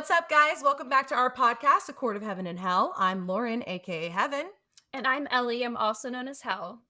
What's up, guys? Welcome back to our podcast, A Court of Heaven and Hell. I'm Lauren, aka Heaven. And I'm Ellie. I'm also known as Hell.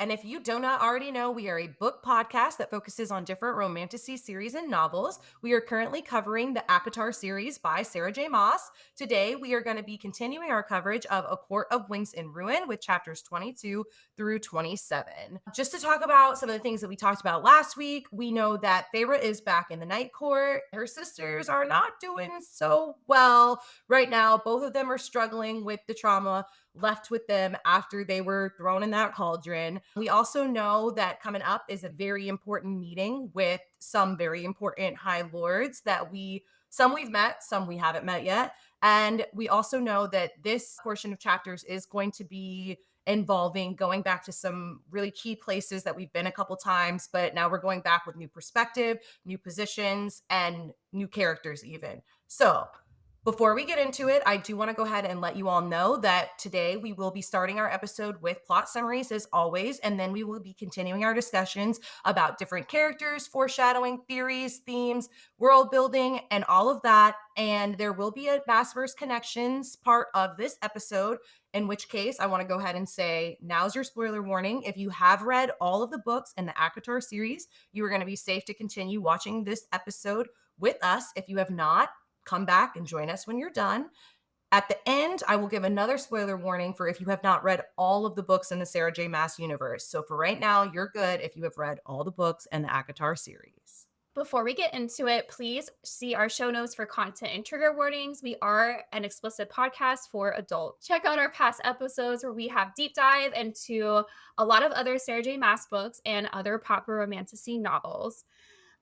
And if you do not already know, we are a book podcast that focuses on different romantasy series and novels. We are currently covering the ACOTAR series by Sarah J. Maas. Today, we are going to be continuing our coverage of A Court of Wings in Ruin with chapters 22 through 27. Just to talk about some of the things that we talked about last week, we know that Feyre is back in the Night Court. Her sisters are not doing so well right now. Both of them are struggling with the trauma left with them after they were thrown in that cauldron. We also know that coming up is a very important meeting with some very important High Lords that some we've met, some we haven't met yet. And we also know that this portion of chapters is going to be involving going back to some really key places that we've been a couple times, but now we're going back with new perspective, new positions, and new characters even. So before we get into it, I do want to go ahead and let you all know that today we will be starting our episode with plot summaries as always, and then we will be continuing our discussions about different characters, foreshadowing, theories, themes, world building, and all of that. And there will be a Massverse Connections part of this episode, in which case I want to go ahead and say, now's your spoiler warning. If you have read all of the books in the ACOTAR series, you are going to be safe to continue watching this episode with us. If you have not, come back and join us when you're done. At the end, I will give another spoiler warning for if you have not read all of the books in the Sarah J. Maas universe. So for right now, you're good if you have read all the books in the ACOTAR series. Before we get into it, please see our show notes for content and trigger warnings. We are an explicit podcast for adults. Check out our past episodes where we have deep dive into a lot of other Sarah J. Maas books and other popular romantasy novels.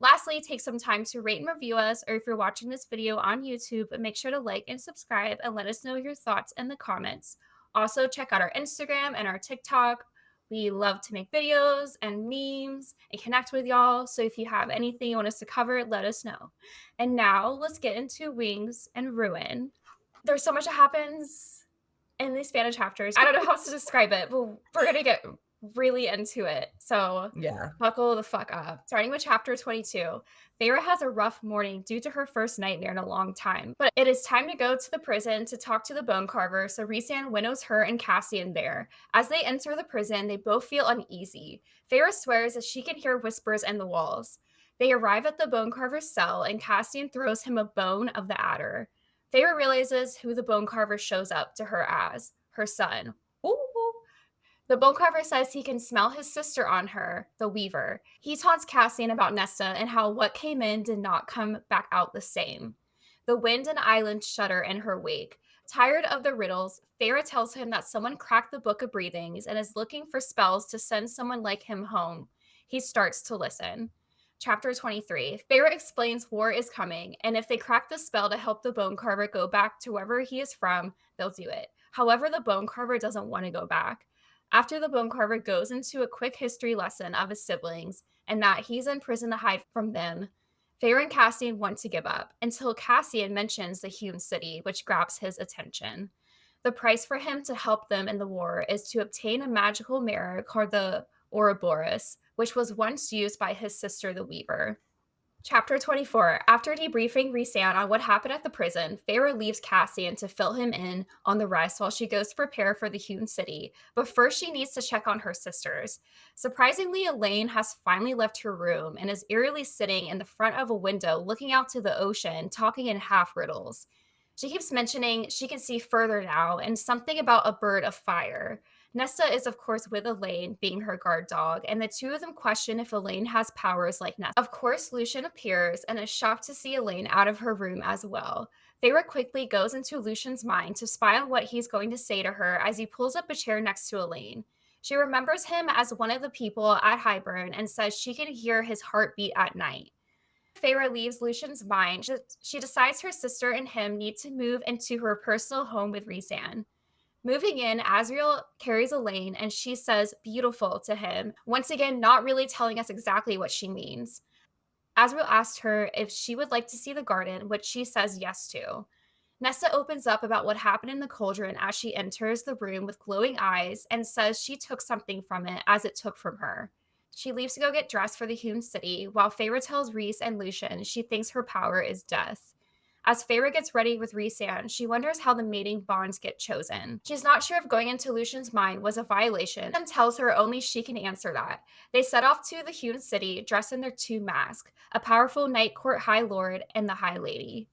Lastly, take some time to rate and review us, or if you're watching this video on YouTube, make sure to like and subscribe and let us know your thoughts in the comments. Also, check out our Instagram and our TikTok. We love to make videos and memes and connect with y'all. So if you have anything you want us to cover, let us know. And now let's get into Wings and Ruin. There's so much that happens in these Spanish chapters. I don't know how else to describe it, but we're going to get really into it. So Yeah. buckle the fuck up. Starting with chapter 22, Feyre has a rough morning due to her first nightmare in a long time. But it is time to go to the prison to talk to the Bone Carver, so Lucien winnows her and Cassian there. As they enter the prison, they both feel uneasy. Feyre swears that she can hear whispers in the walls. They arrive at the Bone Carver's cell, and Cassian throws him a bone of the adder. Feyre realizes who the Bone Carver shows up to her as, her son. Ooh. The Bone Carver says he can smell his sister on her, the Weaver. He taunts Cassian about Nesta and how what came in did not come back out the same. The wind and island shudder in her wake. Tired of the riddles, Feyre tells him that someone cracked the Book of Breathings and is looking for spells to send someone like him home. He starts to listen. Chapter 23. Feyre explains war is coming, and if they crack the spell to help the Bone Carver go back to wherever he is from, they'll do it. However, the Bone Carver doesn't want to go back. After the Bone Carver goes into a quick history lesson of his siblings and that he's in prison to hide from them, Feyre and Cassian want to give up until Cassian mentions the Hewn City, which grabs his attention. The price for him to help them in the war is to obtain a magical mirror called the Ouroboros, which was once used by his sister, the Weaver. Chapter 24. After debriefing Lucien on what happened at the prison, Feyre leaves Cassian to fill him in on the rest while she goes to prepare for the Hewn City. But first, she needs to check on her sisters. Surprisingly, Elaine has finally left her room and is eerily sitting in the front of a window looking out to the ocean, talking in half riddles. She keeps mentioning she can see further now and something about a bird of fire. Nesta is, of course, with Elaine, being her guard dog, and the two of them question if Elaine has powers like Nesta. Of course, Lucien appears and is shocked to see Elaine out of her room as well. Feyre quickly goes into Lucien's mind to spy on what he's going to say to her as he pulls up a chair next to Elaine. She remembers him as one of the people at Highburn and says she can hear his heartbeat at night. Feyre leaves Lucien's mind. She decides her sister and him need to move into her personal home with Lucien. Moving in, Azriel carries Elaine and she says beautiful to him, once again not really telling us exactly what she means. Azriel asks her if she would like to see the garden, which she says yes to. Nesta opens up about what happened in the cauldron as she enters the room with glowing eyes and says she took something from it as it took from her. She leaves to go get dressed for the Hewn City, while Feyre tells Rhys and Lucien she thinks her power is death. As Feyre gets ready with Rhysand, she wonders how the mating bonds get chosen. She's not sure if going into Lucien's mind was a violation and tells her only she can answer that. They set off to the Hewn City dressed in their two masks, a powerful Night Court High Lord and the High Lady.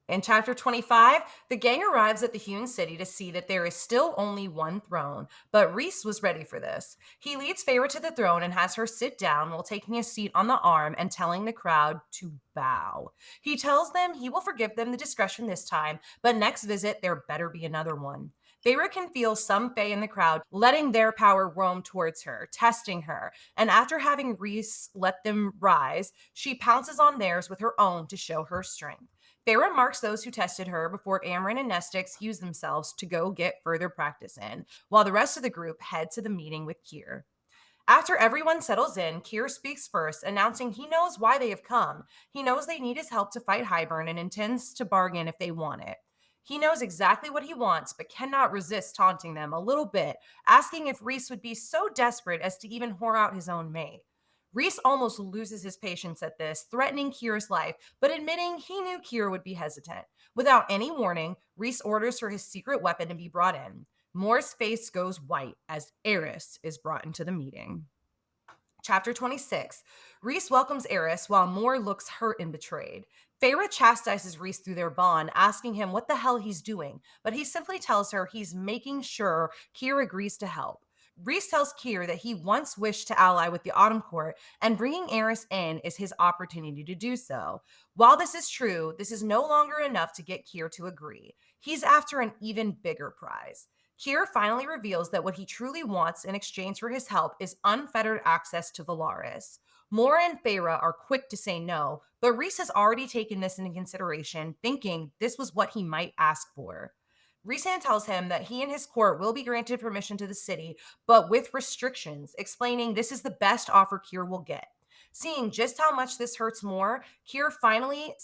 In chapter 25, the gang arrives at the Hewn City to see that there is still only one throne, but Rhys was ready for this. He leads Feyre to the throne and has her sit down while taking a seat on the arm and telling the crowd to bow. He tells them he will forgive them the discretion this time, but next visit there better be another one. Feyre can feel some Fae in the crowd letting their power roam towards her, testing her, and after having Rhys let them rise, she pounces on theirs with her own to show her strength. Feyre marks those who tested her before Amren and Nesta excuse themselves to go get further practice in, while the rest of the group head to the meeting with Keir. After everyone settles in, Keir speaks first, announcing he knows why they have come. He knows they need his help to fight Hybern and intends to bargain if they want it. He knows exactly what he wants, but cannot resist taunting them a little bit, asking if Rhys would be so desperate as to even whore out his own mate. Rhys almost loses his patience at this, threatening Keir's life, but admitting he knew Keir would be hesitant. Without any warning, Rhys orders for his secret weapon to be brought in. Moore's face goes white as Eris is brought into the meeting. Chapter 26. Rhys welcomes Eris while Moore looks hurt and betrayed. Feyre chastises Rhys through their bond, asking him what the hell he's doing, but he simply tells her he's making sure Keir agrees to help. Rhys tells Keir that he once wished to ally with the Autumn Court, and bringing Eris in is his opportunity to do so. While this is true, this is no longer enough to get Keir to agree. He's after an even bigger prize. Keir finally reveals that what he truly wants in exchange for his help is unfettered access to Valaris. Moore and Feyre are quick to say no, but Rhys has already taken this into consideration, thinking this was what he might ask for. Rhysand tells him that he and his court will be granted permission to the city, but with restrictions, explaining this is the best offer Keir will get. Seeing just how much this hurts Moore, Keir finally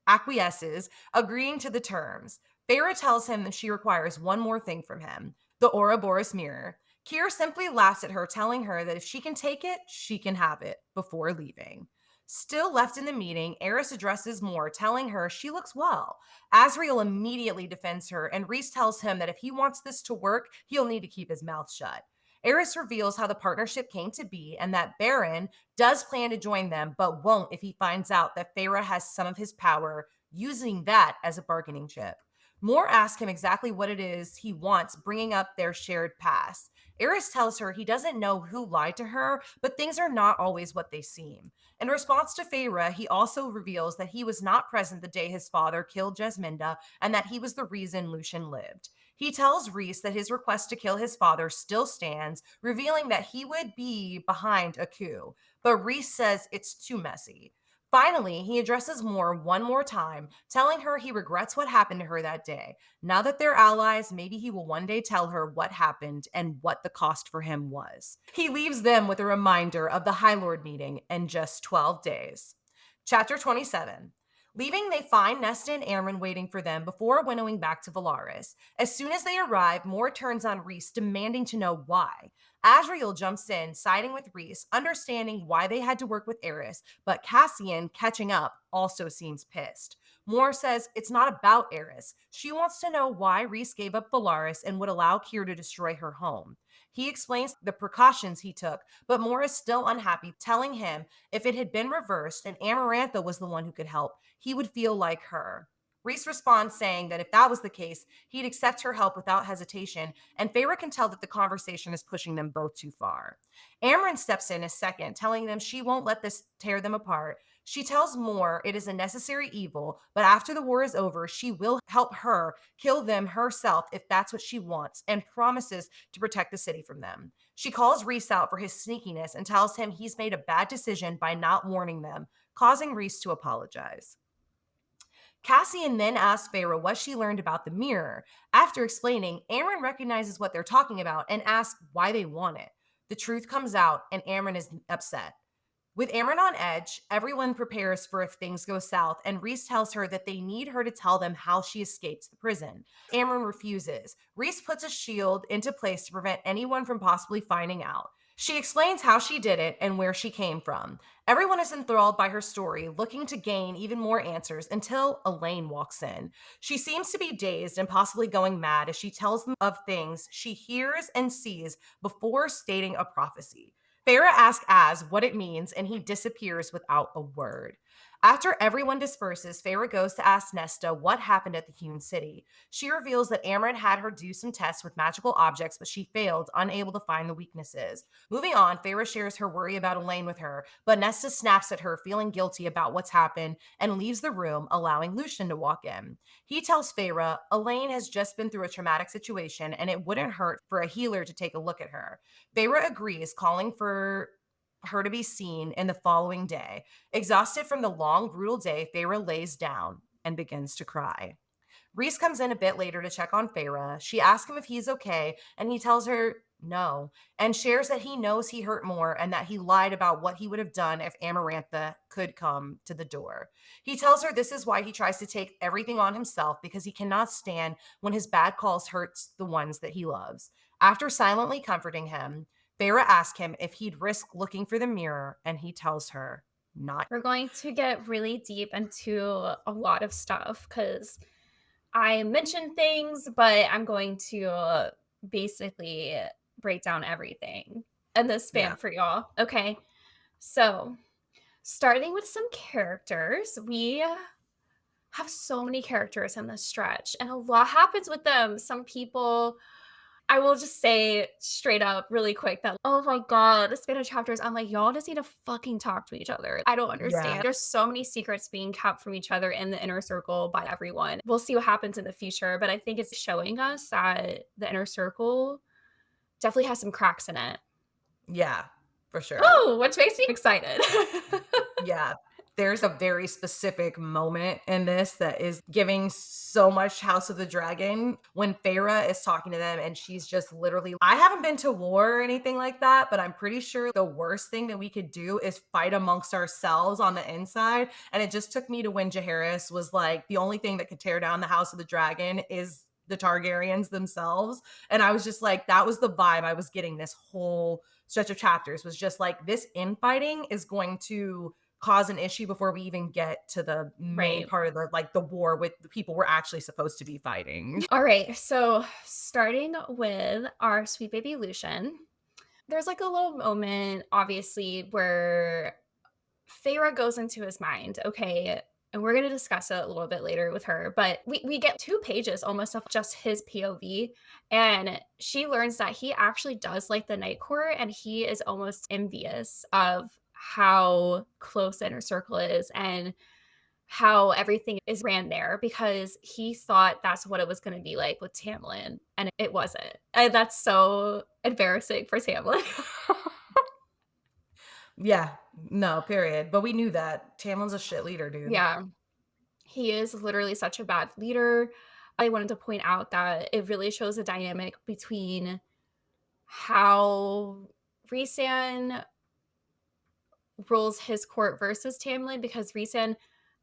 acquiesces, agreeing to the terms. Feyre tells him that she requires one more thing from him, the Ouroboros Mirror. Keir simply laughs at her, telling her that if she can take it, she can have it, before leaving. Still left in the meeting, Eris addresses Moore, telling her she looks well. Azriel immediately defends her, and Rhys tells him that if he wants this to work, he'll need to keep his mouth shut. Eris reveals how the partnership came to be and that Baron does plan to join them, but won't if he finds out that Feyre has some of his power, using that as a bargaining chip. Moore asks him exactly what it is he wants, bringing up their shared past. Eris tells her he doesn't know who lied to her, but things are not always what they seem. In response to Feyre, he also reveals that he was not present the day his father killed Jasminda and that he was the reason Lucien lived. He tells Rhys that his request to kill his father still stands, revealing that he would be behind a coup, but Rhys says it's too messy. Finally, he addresses Moore one more time, telling her he regrets what happened to her that day. Now that they're allies, maybe he will one day tell her what happened and what the cost for him was. He leaves them with a reminder of the High Lord meeting in just 12 days. Chapter 27. Leaving, they find Nesta and Amren waiting for them before winnowing back to Valaris. As soon as they arrive, Moore turns on Rhys, demanding to know why. Azriel jumps in, siding with Rhys, understanding why they had to work with Eris, but Cassian, catching up, also seems pissed. Moore says it's not about Eris. She wants to know why Rhys gave up Valaris and would allow Keir to destroy her home. He explains the precautions he took, but Moore is still unhappy, telling him if it had been reversed and Amarantha was the one who could help, he would feel like her. Rhys responds saying that if that was the case, he'd accept her help without hesitation, and Feyre can tell that the conversation is pushing them both too far. Amren steps in a second, telling them she won't let this tear them apart. She tells Moore it is a necessary evil, but after the war is over, she will help her kill them herself if that's what she wants, and promises to protect the city from them. She calls Rhys out for his sneakiness and tells him he's made a bad decision by not warning them, causing Rhys to apologize. Cassian then asks Feyre what she learned about the mirror. After explaining, Amren recognizes what they're talking about and asks why they want it. The truth comes out, and Amren is upset. With Amren on edge, everyone prepares for if things go south, and Rhys tells her that they need her to tell them how she escaped the prison. Amren refuses. Rhys puts a shield into place to prevent anyone from possibly finding out. She explains how she did it and where she came from. Everyone is enthralled by her story, looking to gain even more answers until Elaine walks in. She seems to be dazed and possibly going mad as she tells them of things she hears and sees before stating a prophecy. Feyre asks Az what it means, and he disappears without a word. After everyone disperses, Feyre goes to ask Nesta what happened at the Hewn City. She reveals that Amren had her do some tests with magical objects, but she failed, unable to find the weaknesses. Moving on, Feyre shares her worry about Elaine with her, but Nesta snaps at her, feeling guilty about what's happened, and leaves the room, allowing Lucien to walk in. He tells Feyre Elaine has just been through a traumatic situation, and it wouldn't hurt for a healer to take a look at her. Feyre agrees, calling for her to be seen in the following day. Exhausted from the long, brutal day, Feyre lays down and begins to cry. Reese comes in a bit later to check on Feyre. She asks him if he's okay, and he tells her no, and shares that he knows he hurt more and that he lied about what he would have done if Amarantha could come to the door. He tells her this is why he tries to take everything on himself, because he cannot stand when his bad calls hurts the ones that he loves. After silently comforting him, Feyre asks him if he'd risk looking for the mirror, and he tells her not. We're going to get really deep into a lot of stuff because I mentioned things, but I'm going to basically break down everything in this Yeah. span for y'all. Okay. So, starting with some characters, we have so many characters in this stretch, and a lot happens with them. Some people, I will just say straight up really quick that, oh my God, the span of chapters, I'm like, y'all just need to fucking talk to each other. I don't Yeah. understand. There's so many secrets being kept from each other in the inner circle by everyone. We'll see what happens in the future, but I think it's showing us that the inner circle definitely has some cracks in it. Yeah, for sure. Oh, which makes me excited. Yeah. There's a very specific moment in this that is giving so much House of the Dragon when Feyre is talking to them and she's just literally, I haven't been to war or anything like that, but I'm pretty sure the worst thing that we could do is fight amongst ourselves on the inside. And it just took me to when Jaehaerys was like, the only thing that could tear down the House of the Dragon is the Targaryens themselves. And I was just like, that was the vibe I was getting this whole stretch of chapters, was just like, this infighting is going to cause an issue before we even get to the main Right. part of the war with the people we're actually supposed to be fighting. All right. So, starting with our sweet baby Lucien, there's like a little moment, obviously, where Feyre goes into his mind, okay, and we're gonna discuss it a little bit later with her, but we get 2 pages almost of just his POV, and she learns that he actually does like the Night Court, and he is almost envious of how close the Inner Circle is and how everything is ran there because he thought that's what it was gonna be like with Tamlin, and it wasn't, and that's so embarrassing for Tamlin. Yeah, no, period. But we knew that. Tamlin's a shit leader, dude. Yeah. He is literally such a bad leader. I wanted to point out that it really shows a dynamic between how Rhysand rules his court versus Tamlin, because Rhysand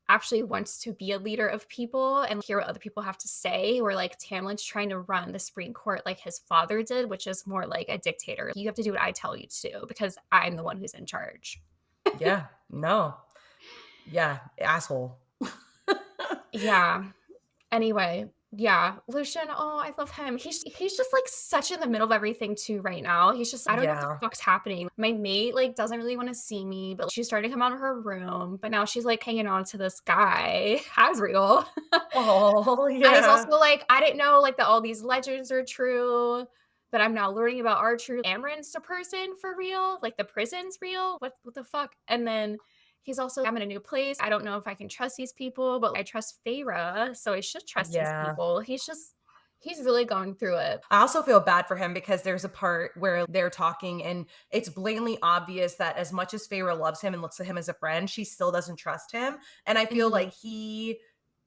actually wants to be a leader of people and hear what other people have to say, where like Tamlin's trying to run the Supreme Court like his father did, which is more like a dictator. You have to do what I tell you to do because I'm the one who's in charge. Yeah, no. Yeah, asshole. Yeah. Anyway, yeah, Lucien, oh, I love him. He's just, like, such in the middle of everything too right now. He's just, I don't know what the Yeah. fuck's happening. My mate, like, doesn't really wanna see me, but she's starting to come out of her room, but now she's, like, hanging on to this guy, Azriel. Oh, And he's yeah. also like, I didn't know, like, that all these legends are true, but I'm now learning about are true. Amren's the person for real? Like, the prison's real? What the fuck? And then he's also, I'm in a new place. I don't know if I can trust these people, but I trust Feyre, so I should trust these Yeah. people. He's really going through it. I also feel bad for him because there's a part where they're talking and it's blatantly obvious that as much as Feyre loves him and looks at him as a friend, she still doesn't trust him. And I feel Mhm. like he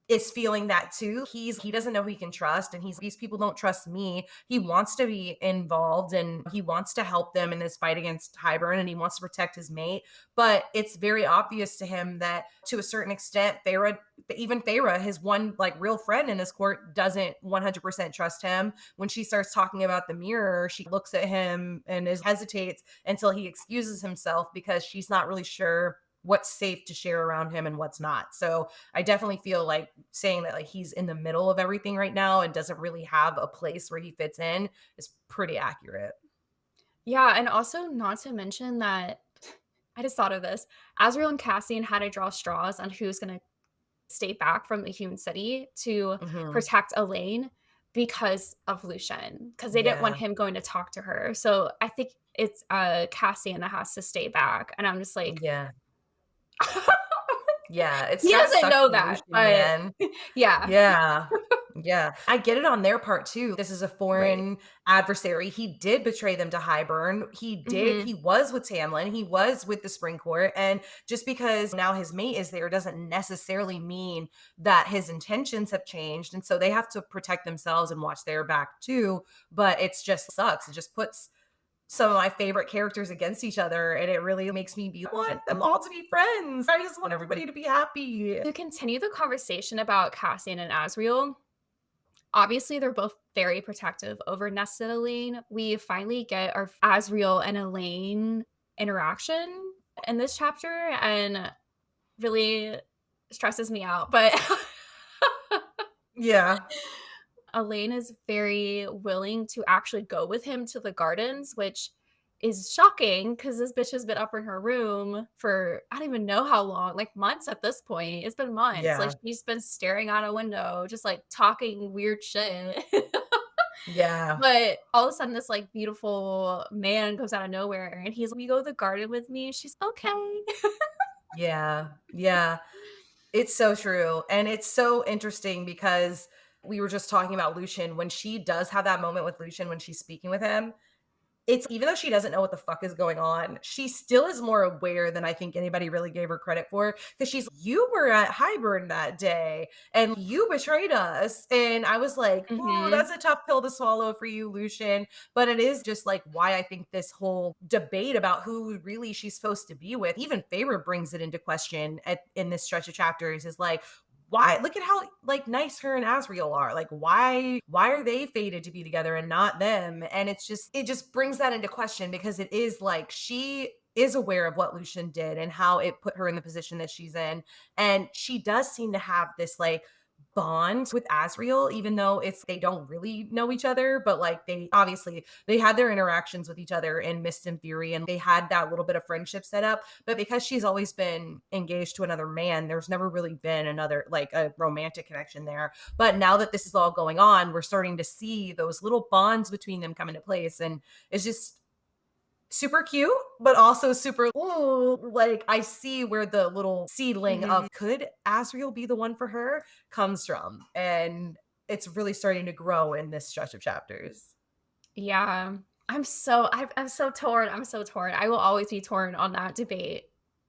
is feeling that too. He doesn't know who he can trust, and these people don't trust me. He wants to be involved and he wants to help them in this fight against Hybern, and he wants to protect his mate. But it's very obvious to him that to a certain extent, even Feyre, his one like real friend in this court, doesn't 100% trust him. When she starts talking about the mirror, she looks at him and hesitates until he excuses himself because she's not really sure what's safe to share around him and what's not. So I definitely feel like saying that like he's in the middle of everything right now and doesn't really have a place where he fits in is pretty accurate. Yeah, and also not to mention that I just thought of this. Azriel and Cassian had to draw straws on who's gonna stay back from the Hewn City to Mhm. protect Elaine because of Lucien, because they didn't want Yeah. him going to talk to her. So I think it's Cassian that has to stay back. And I'm just like, Yeah. Yeah, it's he gotta doesn't suck know for that, Lucien, but man. yeah. Yeah. Yeah. I get it on their part too. This is a Right. foreign adversary. He did betray them to Hybern. Mhm. He was with Tamlin. He was with the Spring Court. And just because now his mate is there doesn't necessarily mean that his intentions have changed. And so they have to protect themselves and watch their back too. But it's just sucks. It just puts some of my favorite characters against each other. And it really makes me want them all to be friends. I just want everybody to be happy. To continue the conversation about Cassian and Azriel, obviously they're both very protective over Nesta and Elaine. We finally get our Azriel and Elaine interaction in this chapter, and really stresses me out. But Yeah. Elaine is very willing to actually go with him to the gardens, which is shocking because this bitch has been up in her room for I don't even know how long, like months at this point. It's been months. Like Yeah. she's been staring out a window, just like talking weird shit. Yeah. But all of a sudden, this like beautiful man comes out of nowhere and he's like, "We go to the garden with me." She's okay. Yeah. Yeah. It's so true. And it's so interesting because we were just talking about Lucian. When she does have that moment with Lucian, when she's speaking with him, it's even though she doesn't know what the fuck is going on, she still is more aware than I think anybody really gave her credit for. Because you were at Hybern that day and you betrayed us. And I was like, ooh, Mhm. that's a tough pill to swallow for you, Lucian. But it is just like why I think this whole debate about who really she's supposed to be with, even Feyre brings it into question in this stretch of chapters, is like, why look at how like nice her and Azriel are. Like why are they fated to be together and not them? And it just brings that into question because it is like she is aware of what Lucian did and how it put her in the position that she's in. And she does seem to have this like bond with Azriel, even though they don't really know each other, but like they had their interactions with each other in Mist and Fury, and they had that little bit of friendship set up. But because she's always been engaged to another man, there's never really been another like a romantic connection there. But now that this is all going on, we're starting to see those little bonds between them come into place, and it's just super cute, but also super, ooh, like I see where the little seedling Mhm. of could Azriel be the one for her comes from. And it's really starting to grow in this stretch of chapters. Yeah. I'm so torn. I'm so torn. I will always be torn on that debate.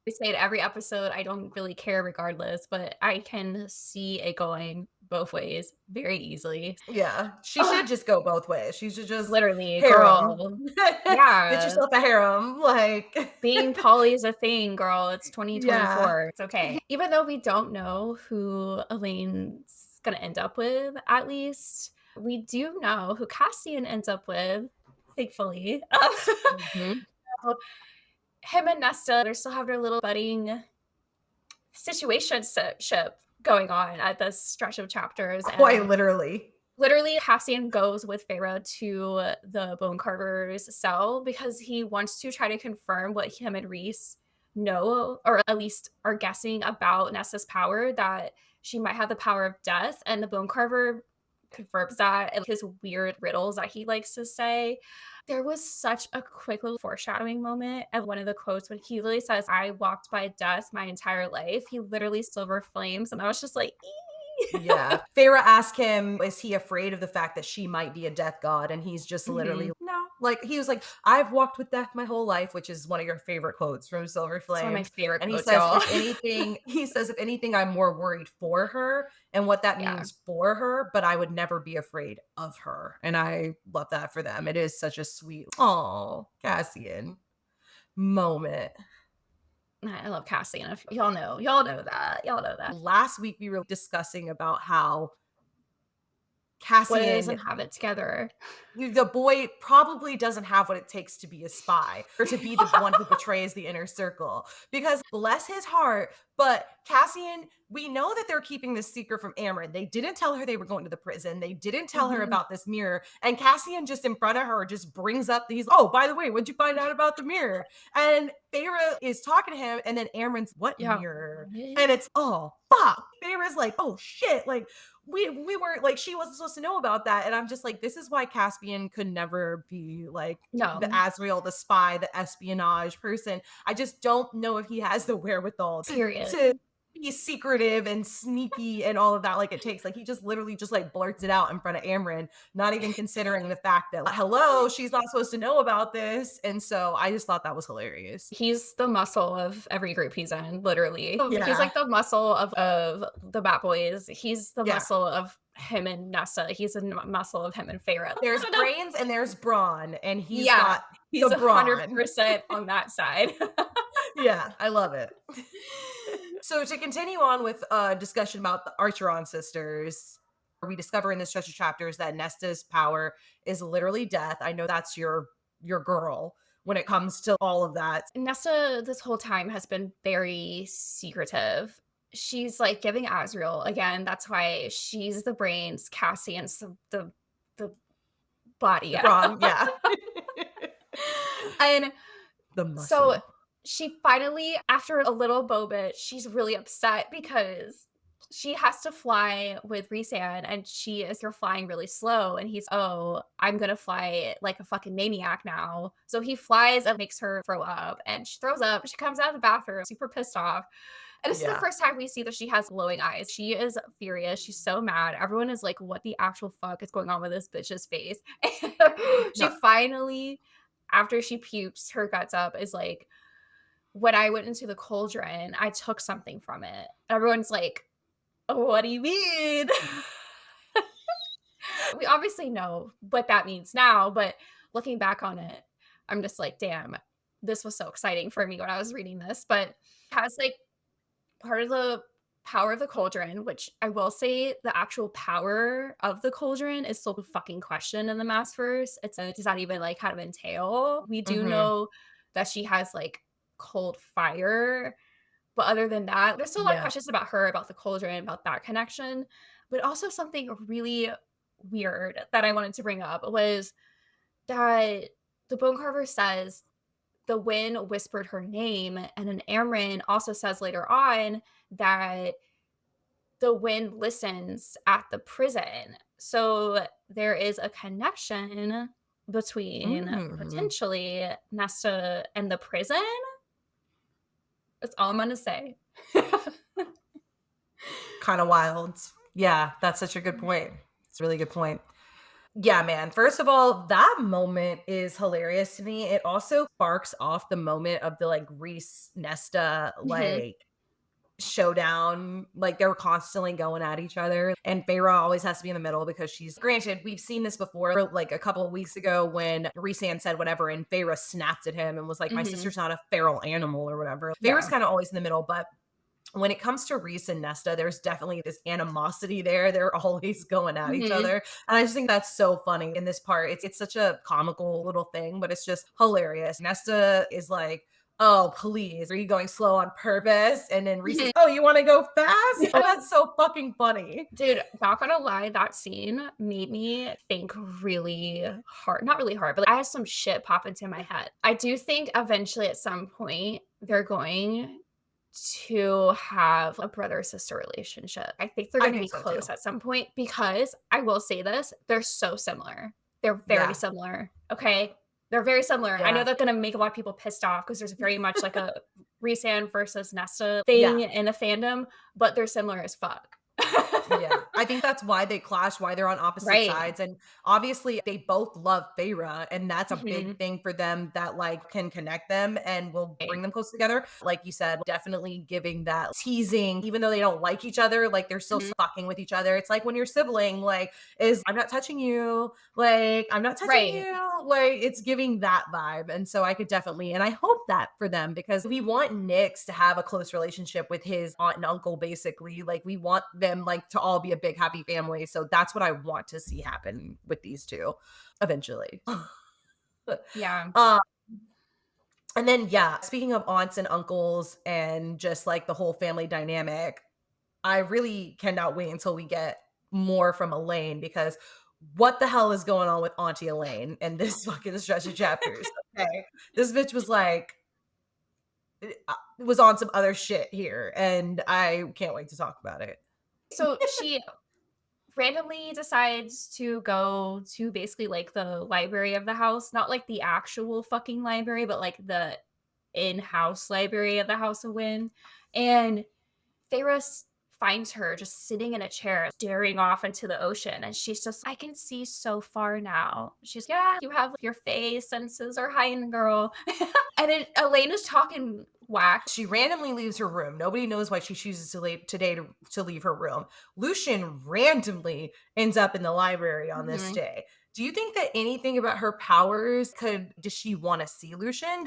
We say it every episode. I don't really care regardless, but I can see it going both ways very easily. Yeah. She should Ugh, just go both ways. She should just literally, harem. girl. Get Yeah. yourself a harem. Like, Being poly is a thing, girl. It's yeah. 2024. It's okay. Even though we don't know who Elaine's gonna end up with, at least, we do know who Cassian ends up with, thankfully. Mhm. So, him and Nesta, they still have their little budding ship going on at this stretch of chapters, Quite and literally. literally, Cassian goes with Feyre to the Bone Carver's cell because he wants to try to confirm what him and Reese know, or at least are guessing about Nesta's power, that she might have the power of death. And the Bone Carver confirms that in his weird riddles that he likes to say. There was such a quick little foreshadowing moment of one of the quotes when he literally says, "I walked by death my entire life." He literally silver flames. And I was just like, "Ee." Yeah. Feyre asked him, is he afraid of the fact that she might be a death god? And he's just literally, Mhm. no. Like, he was like, "I've walked with death my whole life," which is one of your favorite quotes from Silver It's one of my Flame. favorite And he quotes, says, y'all. "If anything," he says, "if anything, I'm more worried for her and what that Yeah. means for her, but I would never be afraid of her." And I love that for them. It is such a sweet, oh, Cassian moment. I love Cassian. If y'all know that. Y'all know that. Last week we were discussing about how What Cassian, doesn't have it together? the boy probably doesn't have what it takes to be a spy or to be the one who betrays the inner circle. Because bless his heart, but Cassian, we know that they're keeping this secret from Amren. They didn't tell her they were going to the prison. They didn't tell her Mhm. about this mirror. And Cassian just in front of her just brings up these, oh, by the way, what'd you find out about the mirror? And Feyre is talking to him, and then Amren's, what Yeah. mirror? What? And it's, oh, fuck. Feyre's like, oh shit. Like, we were like, she wasn't supposed to know about that. And I'm just like, this is why Caspian could never be like the No. Azriel, the spy, the espionage person. I just don't know if he has the wherewithal Period. to be secretive and sneaky and all of that like it takes. Like, he just literally just like blurts it out in front of Amren, not even considering the fact that, like, hello, she's not supposed to know about this. And so I just thought that was hilarious. He's the muscle of every group he's in, literally. He's Yeah. like the muscle of the Bat Boys. He's the Yeah. muscle of him and Nesta. He's a muscle of him and Feyre. There's brains and there's brawn, and he's Yeah, got he's the brawn. 100% on that side. Yeah, I love it. So to continue on with discussion about the Archeron sisters, we discover in this stretch of chapters that Nesta's power is literally death. I know that's your girl when it comes to all of that. Nesta, this whole time, has been very secretive. She's like giving Azriel again. That's why she's the brains, Cassian's the body. The brawn, yeah. And The so muscle. she finally, after a little moment, she's really upset because she has to fly with Rhysand and you're flying really slow. And he's, oh, I'm going to fly like a fucking maniac now. So he flies and makes her throw up and she throws up. She comes out of the bathroom super pissed off. And this is the Yeah. first time we see that she has glowing eyes. She is furious. She's so mad. Everyone is like, what the actual fuck is going on with this bitch's face? She No. finally, after she pukes her guts up, is like, when I went into the cauldron, I took something from it. Everyone's like, oh, what do you mean? We obviously know what that means now, but looking back on it, I'm just like, damn, this was so exciting for me when I was reading this. But it has like part of the power of the cauldron, which I will say the actual power of the cauldron is still a fucking question in the Massverse. Does that even like kind of entail? We do Mhm. know that she has like cold fire, but other than that, there's still a lot of Yeah. questions about her, about the cauldron, about that connection. But also something really weird that I wanted to bring up was that the Bone Carver says the wind whispered her name, and then Amren also says later on that the wind listens at the prison. So there is a connection between Mhm. potentially Nesta and the prison. That's all I'm gonna say. Kind of wild. Yeah, that's such a good point. It's a really good point. Yeah, man. First of all, that moment is hilarious to me. It also sparks off the moment of the like Reese Nesta Mhm, like showdown. Like, they're constantly going at each other, and Feyre always has to be in the middle because she's, granted, we've seen this before, like a couple of weeks ago when Rhysand said whatever and Feyre snapped at him and was like, my mhm. sister's not a feral animal or whatever. Feyre's Yeah. kind of always in the middle, but when it comes to Reese and Nesta, there's definitely this animosity there. They're always going at each Mhm. other. And I just think that's so funny in this part. It's such a comical little thing, but it's just hilarious. Nesta is like, oh, please, are you going slow on purpose? And then Reese is, Mhm. oh, you want to go fast? Oh, that's so fucking funny. Dude, not gonna lie, that scene made me think really hard. Not really hard, but like, I had some shit pop into my head. I do think eventually at some point they're going to have a brother-sister relationship. I think they're I gonna think be so too. close at some point because I will say this, they're so similar. They're very Yeah. similar, okay? They're very similar. I know Yeah. that's gonna make a lot of people pissed off because there's very much like a Rhysand versus Nesta Yeah. thing in a fandom, but they're similar as fuck. Yeah, I think that's why they clash, why they're on opposite Right. sides, and obviously they both love Feyre, and that's a big Mhm. thing for them that, like, can connect them and will bring them close together. Like you said, definitely giving that teasing, even though they don't like each other, like, they're still Mhm. fucking with each other. It's like when your sibling, like, is, "I'm not touching you," like, "I'm not touching Right. you," like, it's giving that vibe, and so I could definitely and I hope that for them because we want Nyx to have a close relationship with his aunt and uncle, basically, like, we want them, like, to all be a big happy family, so that's what I want to see happen with these 2 eventually. Yeah. Uh, and then, yeah, speaking of aunts and uncles and just, like, the whole family dynamic, I really cannot wait until we get more from Elaine because what the hell is going on with Auntie Elaine in this fucking stretch of chapters, okay? This bitch was like was on some other shit here, and I can't wait to talk about it. So she randomly decides to go to basically like the library of the house, not like the actual fucking library, but like the in-house library of the House of Wind. And Feyre finds her just sitting in a chair, staring off into the ocean. And she's just, I can see so far now. She's, yeah, you have your face senses are heightened, girl. And then Elaine is talking whack. She randomly leaves her room. Nobody knows why she chooses to leave today to leave her room. Lucien randomly ends up in the library on this Mhm. day. Do you think that anything about her powers does she want to see Lucien?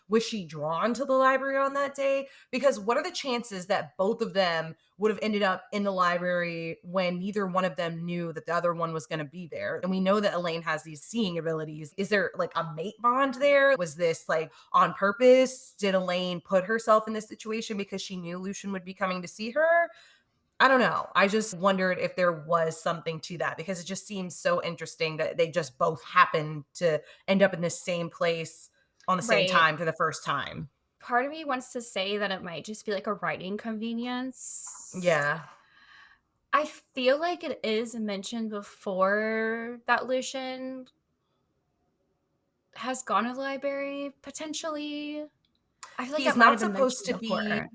Was she drawn to the library on that day? Because what are the chances that both of them would have ended up in the library when neither one of them knew that the other one was going to be there? And we know that Elaine has these seeing abilities. Is there like a mate bond there? Was this like on purpose? Did Elaine put herself in this situation because she knew Lucien would be coming to see her? I don't know. I just wondered if there was something to that because it just seems so interesting that they just both happen to end up in the same place on the same Right. time for the first time. Part of me wants to say that it might just be like a writing convenience. Yeah. I feel like it is mentioned before that Lucian has gone to the library, potentially. I feel like He's that might not have been supposed mentioned to be before.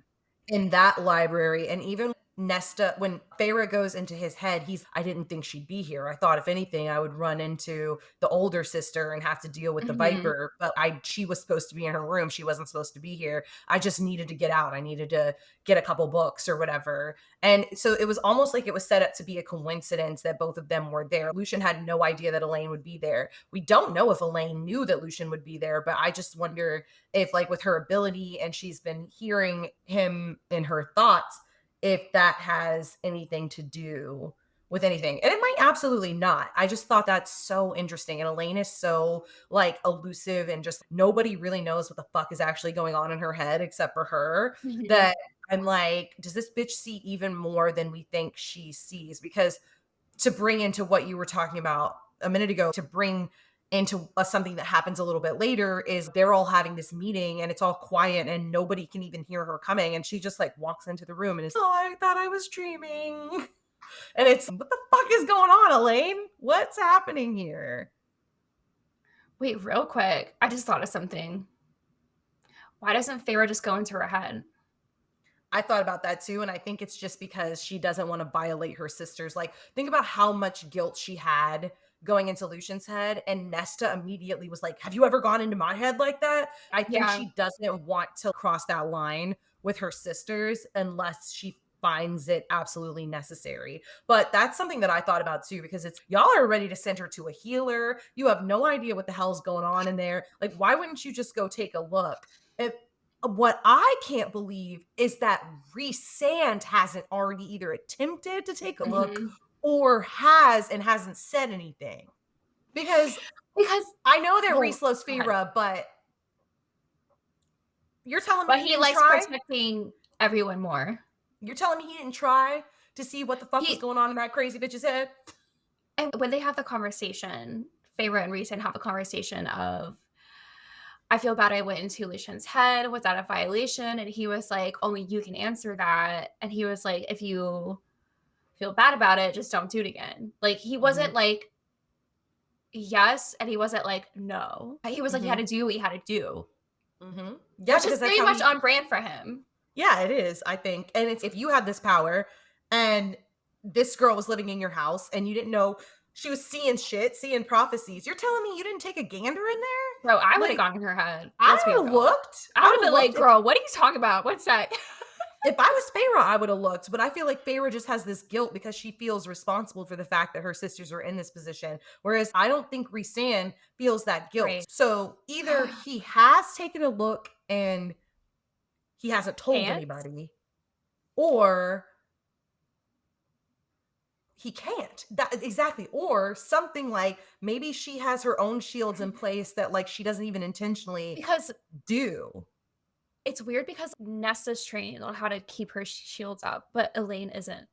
in that library, and even Nesta when Feyre goes into his head, I didn't think she'd be here. I thought if anything I would run into the older sister and have to deal with the Mhm. Viper, but I she was supposed to be in her room. She wasn't supposed to be here. I just needed to get out. I needed to get a couple books or whatever. And so it was almost like it was set up to be a coincidence that both of them were there. Lucien had no idea that Elaine would be there. We don't know if Elaine knew that Lucien would be there, but I just wonder if like with her ability and she's been hearing him in her thoughts if that has anything to do with anything. And it might absolutely not. I just thought that's so interesting. And Elaine is so like elusive and just nobody really knows what the fuck is actually going on in her head except for her. Mhm. That I'm like, does this bitch see even more than we think she sees? Because to bring into what you were talking about a minute ago, to bring into something that happens a little bit later is they're all having this meeting and it's all quiet and nobody can even hear her coming and she just like walks into the room and is oh I thought I was dreaming and it's what the fuck is going on Elaine, what's happening here? Wait, real quick, I just thought of something. Why doesn't Feyre just go into her head? I thought about that too. And I think it's just because she doesn't want to violate her sisters. Like, think about how much guilt she had going into Lucian's head. And Nesta immediately was like, have you ever gone into my head like that? I think Yeah. she doesn't want to cross that line with her sisters unless she finds it absolutely necessary. But that's something that I thought about too, because it's y'all are ready to send her to a healer. You have no idea what the hell's going on in there. Like, why wouldn't you just go take a look? If what I can't believe is that Reese Sand hasn't already either attempted to take a look Mhm. or has and hasn't said anything. Because Because I know that well, Reese loves go ahead. Feyre, but you're telling me But he he didn't likes try? protecting everyone more. You're telling me he didn't try to see what the fuck was He going on in that crazy bitch's head? and when they have the conversation, Feyre and Rhys have a conversation of, "I feel bad I went into Lucian's head. Was that a violation?" And he was like, "Only you can answer that." And he was like, "If you feel bad about it, just don't do it again." Like, he Mhm, wasn't like, "Yes," and he wasn't like, "No." He was like, "You had mhm, to do what you had to do," mhm. Yeah, which is because that's very how much he on brand for him. yeah, it is, I think, and it's if you had this power and this girl was living in your house and you didn't know she was seeing shit, seeing prophecies. You're telling me you didn't take a gander in there? Bro, I would have Like, gone in her head. I Let's be would have real. looked. I I would have would have been like, looked. girl, what are you talking about? One sec. If I was Feyre, I would have looked, but I feel like Feyre just has this guilt because she feels responsible for the fact that her sisters are in this position. Whereas I don't think Rhysand feels that guilt. Right. So either he has taken a look and he hasn't told Can't? anybody, or he can't. That exactly. Or something like maybe she has her own shields in place that like she doesn't even intentionally Because do. it's weird because Nesta's trained on how to keep her shields up, but Elaine isn't.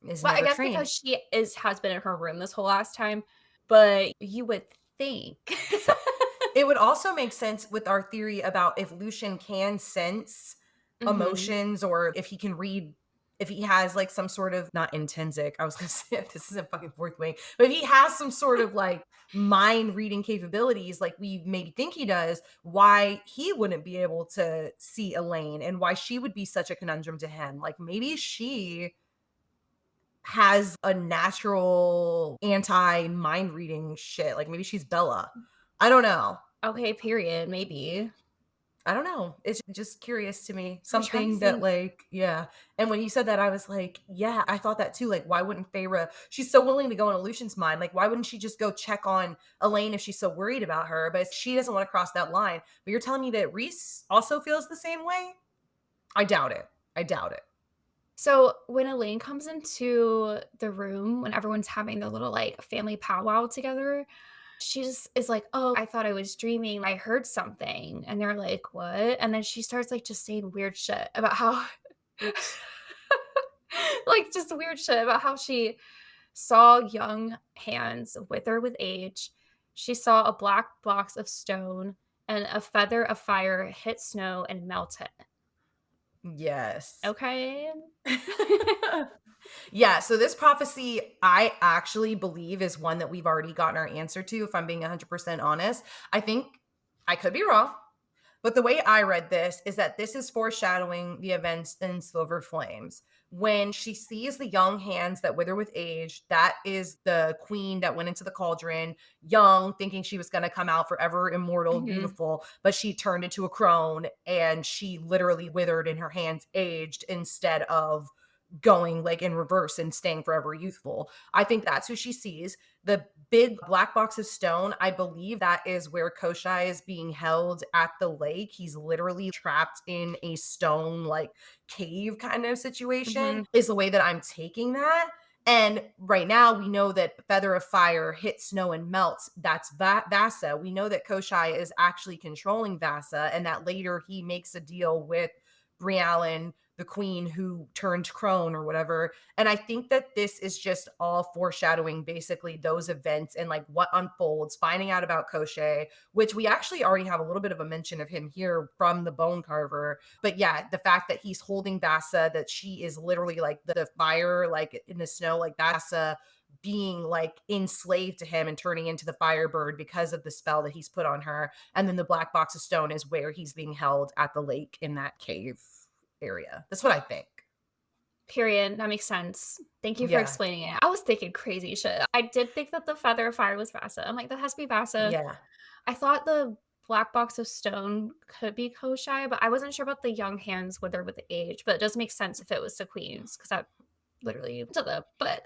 Is But I never guess trained. because she has been in her room this whole last time, but you would think. It would also make sense with our theory about if Lucien can sense Mhm. emotions or if he can read, if he has like some sort of not intrinsic, I was gonna say this isn't fucking fourth wing, but if he has some sort of like mind reading capabilities like we maybe think he does, why he wouldn't be able to see Elaine and why she would be such a conundrum to him. Like maybe she has a natural anti mind reading shit. Like maybe she's Bella. I don't know. Okay, period, maybe. I don't know. It's just curious to me. I'm trying to Something that think. like, yeah. And when you said that, I was like, yeah, I thought that too. Like, why wouldn't Feyre? She's so willing to go in Lucian's mind. Like, why wouldn't she just go check on Elaine if she's so worried about her? But she doesn't want to cross that line. But you're telling me that Rhys also feels the same way? I doubt it. I doubt it. So when Elaine comes into the room when everyone's having their little like family powwow together, she just is like, "Oh, I thought I was dreaming. I heard something." And they're like, "What?" And then she starts like just saying weird shit about how like just weird shit about how she saw young hands wither with age. She saw a black box of stone and a feather of fire hit snow and melt it. Yes. Okay. Yeah, so this prophecy, I actually believe is one that we've already gotten our answer to, if I'm being 100% honest. I think I could be wrong, but the way I read this is that this is foreshadowing the events in Silver Flames. When she sees the young hands that wither with age, that is the queen that went into the cauldron, young, thinking she was going to come out forever immortal, Mhm. beautiful, but she turned into a crone and she literally withered in her hands, aged instead of going like in reverse and staying forever youthful. I think that's who she sees. The big black box of stone, I believe that is where Koschei is being held at the lake. He's literally trapped in a stone like cave kind of situation, Mhm. is the way that I'm taking that. And right now, we know that Feather of Fire hits snow and melts. That's Vasa. We know that Koschei is actually controlling Vasa, and that later he makes a deal with Briallen, the queen who turned crone or whatever. And I think that this is just all foreshadowing basically those events and like what unfolds, finding out about Koschei, which we actually already have a little bit of a mention of him here from the Bone Carver. But yeah, the fact that he's holding Vasa, that she is literally like the fire, like in the snow, like Vasa being like enslaved to him and turning into the firebird because of the spell that he's put on her. And then the black box of stone is where he's being held at the lake in that cave area. That's what I think. Period. That makes sense. Thank you for Yeah. explaining it. I was thinking crazy shit. I did think that the feather of fire was Vasa. I'm like, that has to be Vasa. Yeah. I thought the black box of stone could be Koschei, but I wasn't sure about the young hands wither with the age. But it does make sense if it was the queens, because that literally to the but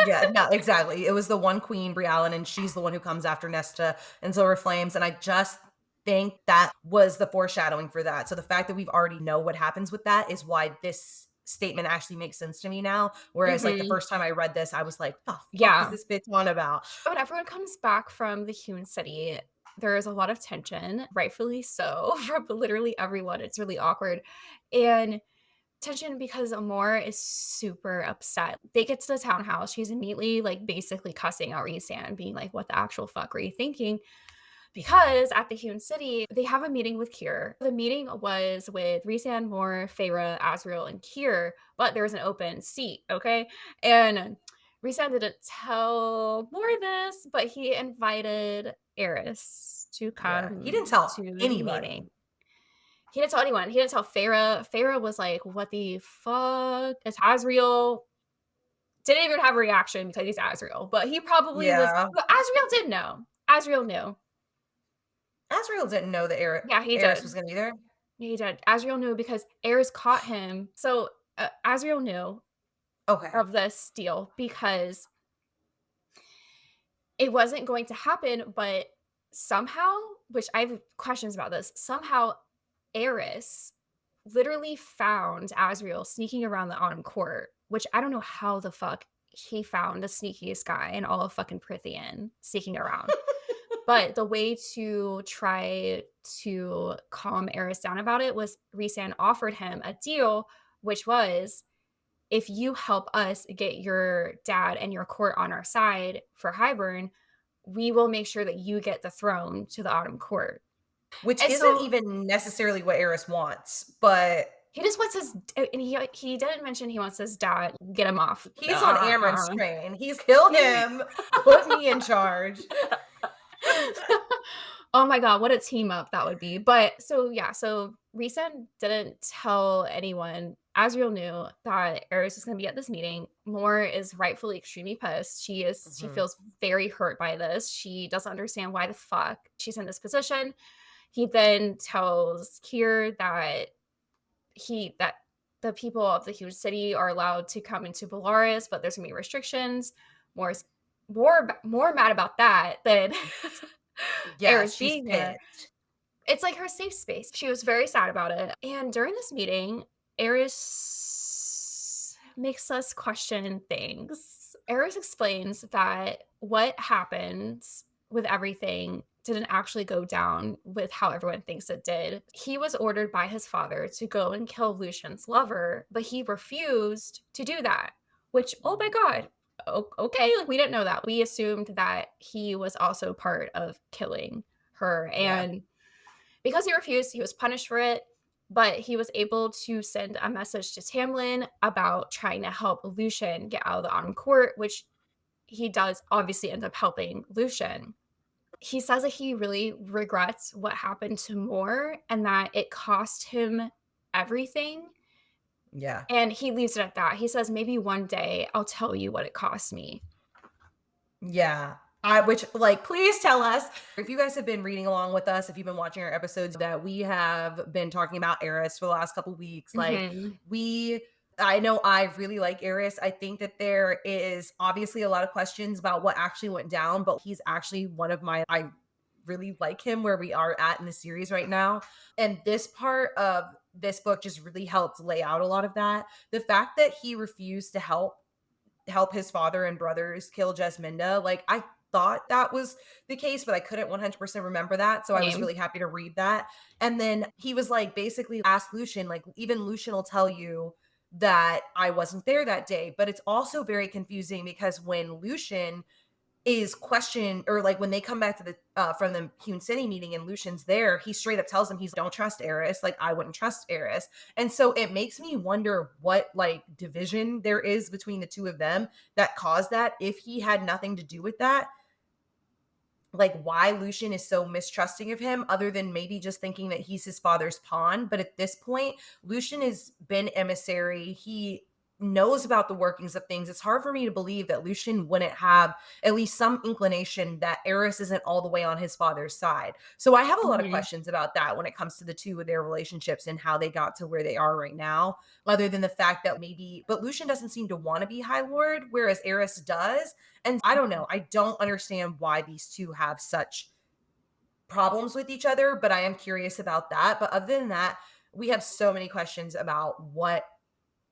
Yeah, no, exactly. It was the one queen, Briallen, and she's the one who comes after Nesta and Silver Flames. And I just think that was the foreshadowing for that. So the fact that we've already know what happens with that is why this statement actually makes sense to me now. Whereas like the Mhm. first time I read this, I was like, the fuck is Yeah. this bitch on about? When everyone comes back from the Hewn City, there is a lot of tension, rightfully so, from literally everyone. It's really awkward. And tension because Amor is super upset. They get to the townhouse. She's immediately like basically cussing out Rhysand, being like, "What the actual fuck are you thinking?" Because at the Hewn City, they have a meeting with Kier. The meeting was with Rhysand, Mor, Feyre, Azriel, and Kier, but there's an open seat, okay? And Rhysand didn't tell Mor this, but he invited Eris to Yeah. He didn't come tell to the anybody. meeting. He didn't tell anyone. He didn't tell Feyre. Feyre was like, "What the fuck is Azriel?" didn't even have a reaction because he's Azriel, but he probably was. Yeah. Well, Azriel did know. Azriel knew. Azriel didn't know that Yeah, he Eris did. was gonna be there. He did. Azriel knew because Eris caught him. So Azriel knew Okay. of this deal because it wasn't going to happen, but somehow, which I have questions about this, somehow Eris literally found Azriel sneaking around the Autumn Court, which I don't know how the fuck he found the sneakiest guy in all of fucking Prithian sneaking around. But the way to try to calm Eris down about it was Rhysand offered him a deal, which was, if you help us get your dad and your court on our side for Hybern, we will make sure that you get the throne to the Autumn Court. Which And isn't so even necessarily what Eris wants, but he just wants his, and he didn't mention he wants his dad, get him off. he's on Amren's train. He's kill him, put me in charge. Oh my god, what a team up that would be. But so yeah, so Rhysand didn't tell anyone. Azriel knew that Eris was going to be at this meeting. Moore is rightfully extremely pissed. She Mhm. feels very hurt by this. She doesn't understand why the fuck she's in this position. He then tells Kier that the people of the Hewn City are allowed to come into Belarus, but there's gonna be restrictions. Moore's more mad about that than Yeah, Eris she's being there. pissed. It's like her safe space. She was very sad about it. And during this meeting, Eris makes us question things. Eris explains that what happens with everything didn't actually go down with how everyone thinks it did. He was ordered by his father to go and kill Lucien's lover, but he refused to do that, which, oh my God, okay, like we didn't know that. We assumed that he was also part of killing her. Yeah. And because he refused, he was punished for it, but he was able to send a message to Tamlin about trying to help Lucien get out of the Autumn Court, which he does obviously end up helping Lucien. He says that he really regrets what happened to Moore and that it cost him everything. Yeah. And he leaves it at that. He says, maybe one day I'll tell you what it cost me. Yeah. Which, like, please tell us if you guys have been reading along with us, if you've been watching our episodes, that we have been talking about Eris for the last couple weeks. Like, Mhm. I know I really like Eris. I think that there is obviously a lot of questions about what actually went down, but he's actually I really like him where we are at in the series right now. And this part of this book just really helped lay out a lot of that. The fact that he refused to help his father and brothers kill Jesminda. Like, I thought that was the case, but I couldn't 100% remember that. So I was Same. really happy to read that. And then he was like, basically ask Lucien, like, even Lucien will tell you that I wasn't there that day. But it's also very confusing because when Lucien is questioned, or like when they come back to the from the Hewn City meeting and Lucian's there, he straight up tells him he's don't trust Eris. Like, I wouldn't trust Eris. And so it makes me wonder what like division there is between the two of them that caused that. If he had nothing to do with that, like why Lucien is so mistrusting of him, other than maybe just thinking that he's his father's pawn. But at this point, Lucien has been emissary. He knows about the workings of things. It's hard for me to believe that Lucien wouldn't have at least some inclination that Eris isn't all the way on his father's side. So I have a lot of Mhm. questions about that when it comes to the two of their relationships and how they got to where they are right now, other than the fact that but Lucien doesn't seem to want to be High Lord, whereas Eris does. And I don't know. I don't understand why these two have such problems with each other, but I am curious about that. But other than that, we have so many questions about what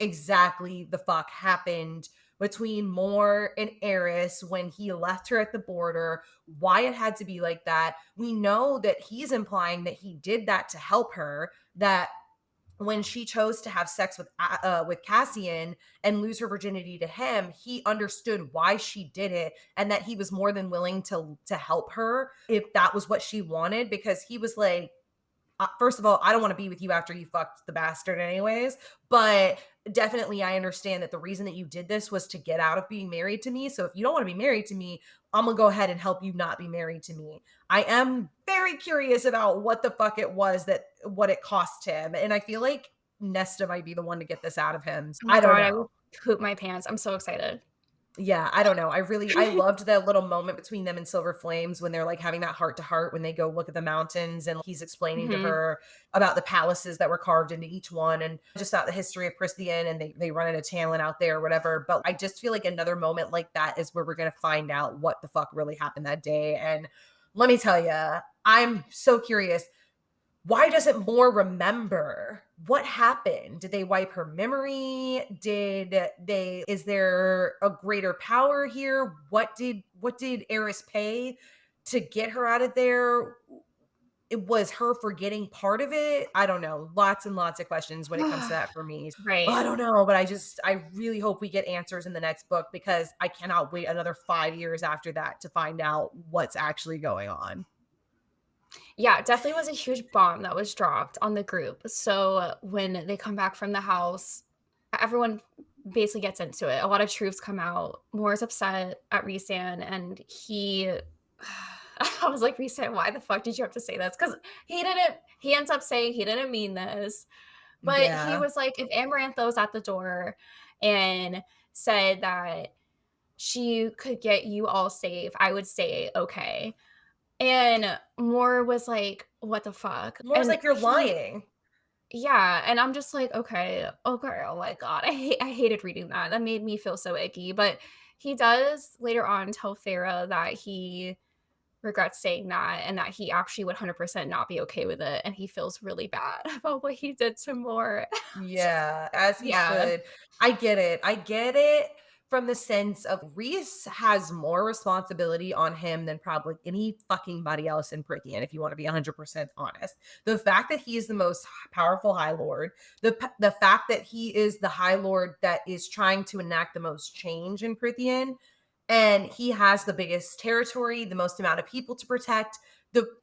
exactly the fuck happened between Moore and Eris when he left her at the border, why it had to be like that. We know that he's implying that he did that to help her, that when she chose to have sex with Cassian and lose her virginity to him, he understood why she did it and that he was more than willing to help her if that was what she wanted, because he was like, first of all, I don't want to be with you after you fucked the bastard anyways, but definitely I understand that the reason that you did this was to get out of being married to me. So if you don't want to be married to me, I'm going to go ahead and help you not be married to me. I am very curious about what the fuck it was what it cost him. And I feel like Nesta might be the one to get this out of him. Oh my I don't God, I know. will poop my pants. I'm so excited. Yeah, I don't know. I loved that little moment between them and Silver Flames when they're like having that heart to heart when they go look at the mountains and he's explaining to Mhm. her about the palaces that were carved into each one and just about the history of Prithian and they run into Tamlin out there or whatever. But I just feel like another moment like that is where we're gonna find out what the fuck really happened that day. And let me tell you, I'm so curious. Why doesn't Moore remember what happened? Did they wipe her memory? Is there a greater power here? What did Eris pay to get her out of there? It was her forgetting part of it. I don't know. Lots and lots of questions when it comes to that for me. Right. I don't know, but I really hope we get answers in the next book because I cannot wait another 5 years after that to find out what's actually going on. Yeah, it definitely was a huge bomb that was dropped on the group. So when they come back from the house, everyone basically gets into it. A lot of truths come out. Moore's upset at Rhysand, and he I was like, Rhysand, why the fuck did you have to say this? Because he ends up saying he didn't mean this. But he Yeah. was like, if Amaranth was at the door and said that she could get you all safe, I would say okay. And Moore was like, "What the fuck?" Moore's And like, you're lying. yeah, and I'm just like, "Okay, okay, oh my god." I hated reading that. That made me feel so icky, but he does later on tell Feyre that he regrets saying that and that he actually would 100% not be okay with it, and he feels really bad about what he did to Moore. Just Yeah, as he yeah. should. I get it. I get it from the sense of Reese has more responsibility on him than probably any fucking body else in Prithian, if you want to be 100% honest. The fact that he is the most powerful High Lord, the fact that he is the High Lord that is trying to enact the most change in Prithian, and he has the biggest territory, the most amount of people to protect,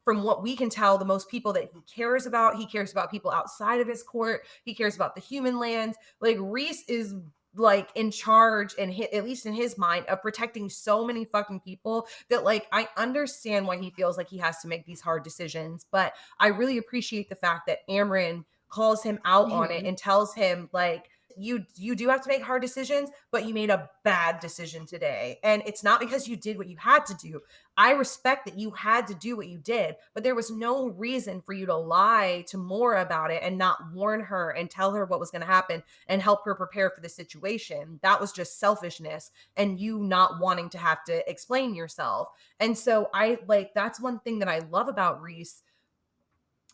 from what we can tell, the most people that he cares about people outside of his court, he cares about the human lands. Like Reese is like in charge and at least in his mind of protecting so many fucking people that like I understand why he feels like he has to make these hard decisions, but I really appreciate the fact that Amren calls him out on it Mhm. and tells him like you do have to make hard decisions, but you made a bad decision today. And it's not because you did what you had to do. I respect that you had to do what you did, but there was no reason for you to lie to Moore about it and not warn her and tell her what was going to happen and help her prepare for the situation. That was just selfishness and you not wanting to have to explain yourself. And so I like that's one thing that I love about Reese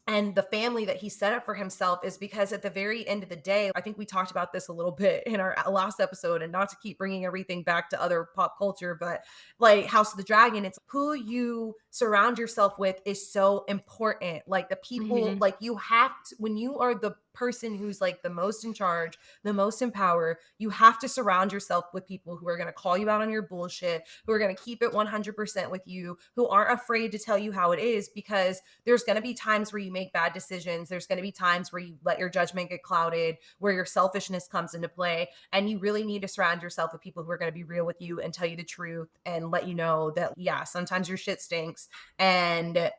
and the family that he set up for himself is because at the very end of the day, I think we talked about this a little bit in our last episode, and not to keep bringing everything back to other pop culture, but like House of the Dragon, it's who you surround yourself with is so important. Like the people, Mhm. like you have to, when you are the person who's like the most in charge, the most in power, you have to surround yourself with people who are going to call you out on your bullshit, who are going to keep it 100% with you, who aren't afraid to tell you how it is, because there's going to be times where you make bad decisions. There's going to be times where you let your judgment get clouded, where your selfishness comes into play. And you really need to surround yourself with people who are going to be real with you and tell you the truth and let you know that, yeah, sometimes your shit stinks. And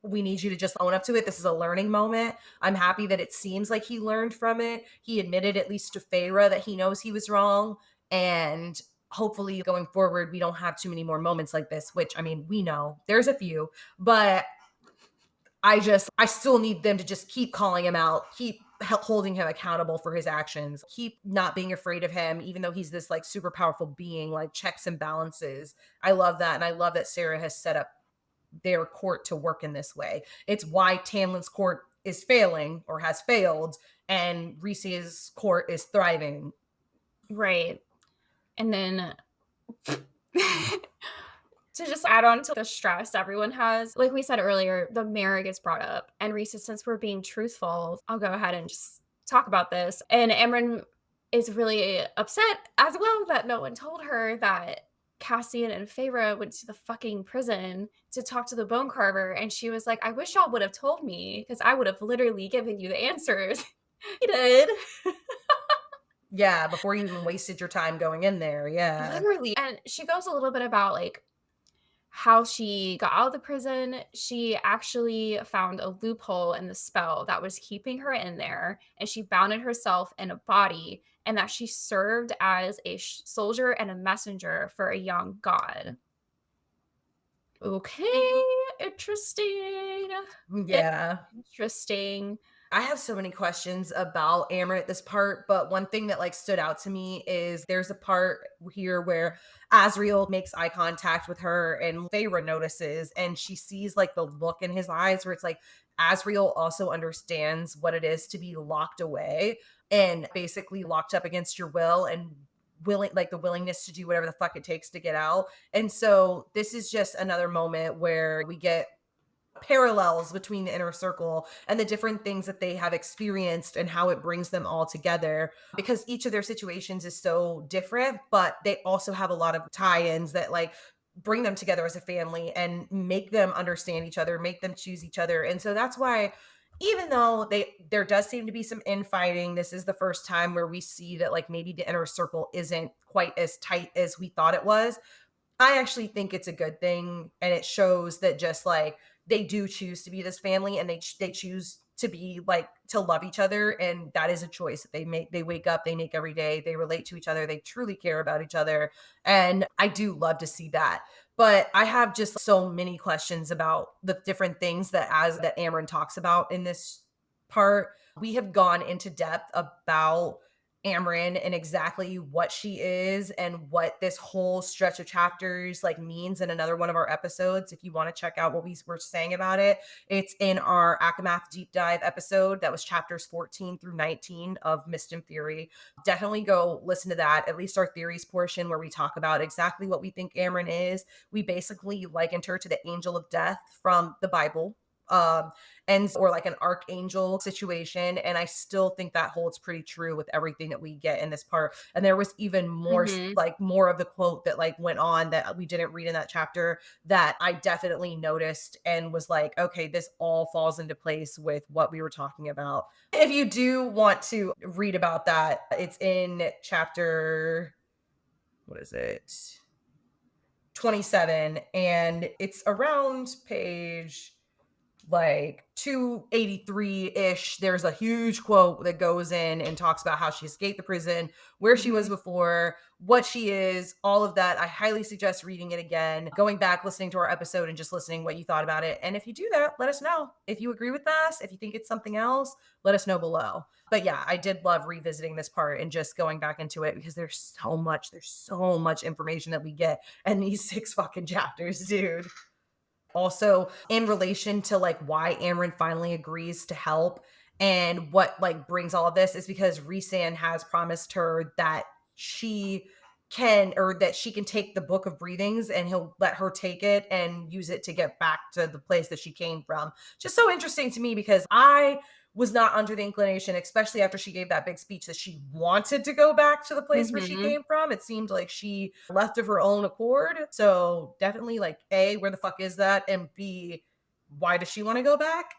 we need you to just own up to it. This is a learning moment. I'm happy that it seems like he learned from it. He admitted, at least to Feyre, that he knows he was wrong. And hopefully going forward, we don't have too many more moments like this, which I mean, we know there's a few, but I still need them to just keep calling him out, keep holding him accountable for his actions, keep not being afraid of him, even though he's this like super powerful being, like checks and balances. I love that. And I love that Sarah has set up their court to work in this way. It's why Tamlin's court is failing or has failed, and Reese's court is thriving. Right. And then to just add on to the stress everyone has, like we said earlier, the mirror gets brought up. And Reese, since we're being truthful, I'll go ahead and just talk about this. And Amren is really upset as well that no one told her that Cassian and Feyre went to the fucking prison to talk to the Bone Carver. And she was like, I wish y'all would have told me because I would have literally given you the answers. He did. Yeah, before you even wasted your time going in there. Yeah. Literally. And she goes a little bit about like how she got out of the prison. She actually found a loophole in the spell that was keeping her in there, and she bounded herself in a body, and that she served as a soldier and a messenger for a young god. Okay, interesting. Yeah. Interesting. I have so many questions about Amber at this part, but one thing that like stood out to me is there's a part here where Azriel makes eye contact with her and Feyre notices and she sees like the look in his eyes where it's like Azriel also understands what it is to be locked away and basically locked up against your will and willing like the willingness to do whatever the fuck it takes to get out. And so this is just another moment where we get parallels between the inner circle and the different things that they have experienced and how it brings them all together because each of their situations is so different, but they also have a lot of tie-ins that like bring them together as a family and make them understand each other, make them choose each other. And so that's why even though there does seem to be some infighting, this is the first time where we see that like maybe the inner circle isn't quite as tight as we thought it was. I actually think it's a good thing, and it shows that just like they do choose to be this family, and they choose to be like to love each other, and that is a choice that they make. They wake up, they make every day, they relate to each other, they truly care about each other, and I do love to see that. But I have just so many questions about the different things that Amren talks about in this part. We have gone into depth about Amren and exactly what she is and what this whole stretch of chapters like means in another one of our episodes. If you want to check out what we were saying about it, it's in our Akamath deep dive episode. That was chapters 14 through 19 of Mist and Fury. Definitely go listen to that, at least our theories portion where we talk about exactly what we think Amren is. We basically likened her to the angel of death from the Bible. Um, and or like an archangel situation, and I still think that holds pretty true with everything that we get in this part. And there was even more Mhm. like more of the quote that like went on that we didn't read in that chapter that I definitely noticed and was like, okay, this all falls into place with what we were talking about. If you do want to read about that, it's in chapter, what is it, 27, and it's around page like 283-ish. There's a huge quote that goes in and talks about how she escaped the prison, where she was Mhm. before, what she is, all of that. I highly suggest reading it again, going back, listening to our episode, and just listening what you thought about it. And if you do that, let us know. If you agree with us, if you think it's something else, let us know below. But yeah, I did love revisiting this part and just going back into it because there's so much information that we get in these 6 fucking chapters, dude. Also, in relation to like why Amren finally agrees to help and what like brings all of this is because Rhysand has promised her that she she can take the book of breathings and he'll let her take it and use it to get back to the place that she came from. Just so interesting to me because I was not under the inclination, especially after she gave that big speech, that she wanted to go back to the place where she Mhm. came from. It seemed like she left of her own accord. So definitely like A, where the fuck is that? And B, why does she want to go back?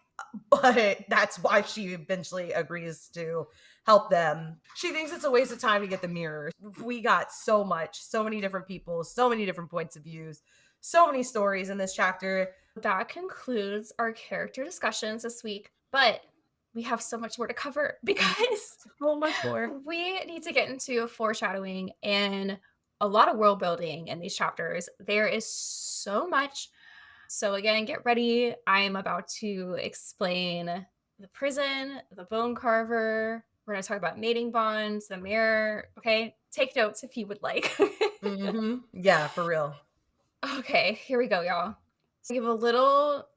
But that's why she eventually agrees to help them. She thinks it's a waste of time to get the mirror. We got so much, so many different people, so many different points of views, so many stories in this chapter. That concludes our character discussions this week, but we have so much more to cover because So much more. we need to get into foreshadowing and a lot of world building in these chapters. There is so much. So, again, get ready. I am about to explain the prison, the bone carver. We're going to talk about mating bonds, the mirror. Okay. Take notes if you would like. Yeah, for real. Okay. Here we go, y'all. So, give a little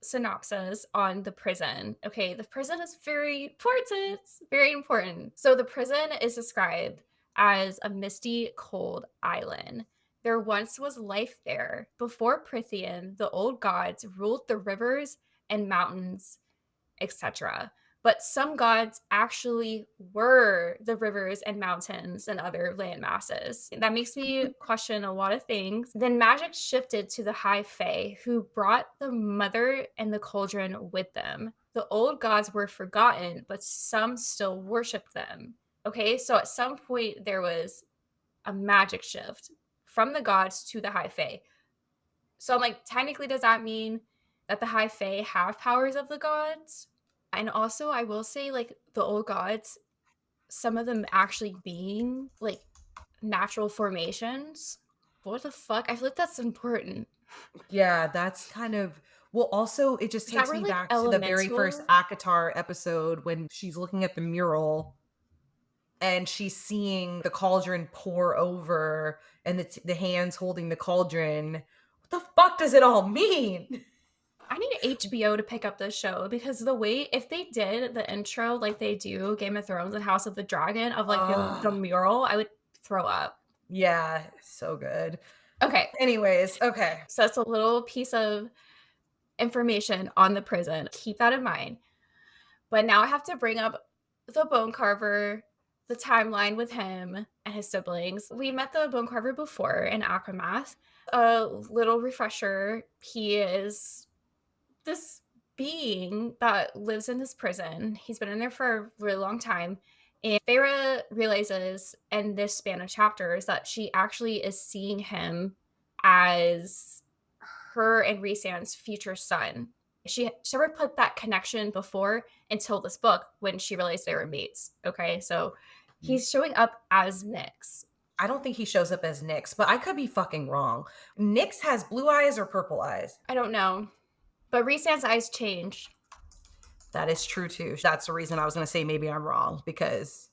synopsis on the prison. Okay, the prison is very important. Very important. So the prison is described as a misty, cold island. There once was life there. Before Prithian, the old gods ruled the rivers and mountains, etc. But some gods actually were the rivers and mountains and other land masses. That makes me question a lot of things. Then magic shifted to the High Fae, who brought the mother and the cauldron with them. The old gods were forgotten, but some still worshiped them. Okay, so at some point there was a magic shift from the gods to the High Fae. So I'm like, technically, does that mean that the High Fae have powers of the gods? And also, I will say, like, the old gods, some of them actually being like natural formations. What the fuck? I feel like that's important. Yeah, that's kind of well, also it just Is that takes where me like back to the very first elemental? ACOTAR episode when she's looking at the mural and she's seeing the cauldron pour over and the hands holding the cauldron. What the fuck does it all mean? I need HBO to pick up this show because the way if they did the intro like they do Game of Thrones and House of the Dragon of like the Ah, mural, I would throw up. yeah, so good. Okay, Anyways, okay. so that's a little piece of information on the prison. Keep that in mind. But now I have to bring up the Bone Carver, the timeline with him and his siblings. We met the Bone Carver before in Aquamath. A little refresher, he is this being that lives in this prison. He's been in there for a really long time. And Feyre realizes in this span of chapters that she actually is seeing him as her and Rhysand's future son. She never put that connection before until this book when she realized they were mates. Okay, so he's showing up as Nyx. I don't think he shows up as Nyx, but I could be fucking wrong. Nyx has blue eyes or purple eyes? I don't know, but Rhysand's eyes changed That is true too. That's the reason I was going to say maybe I'm wrong because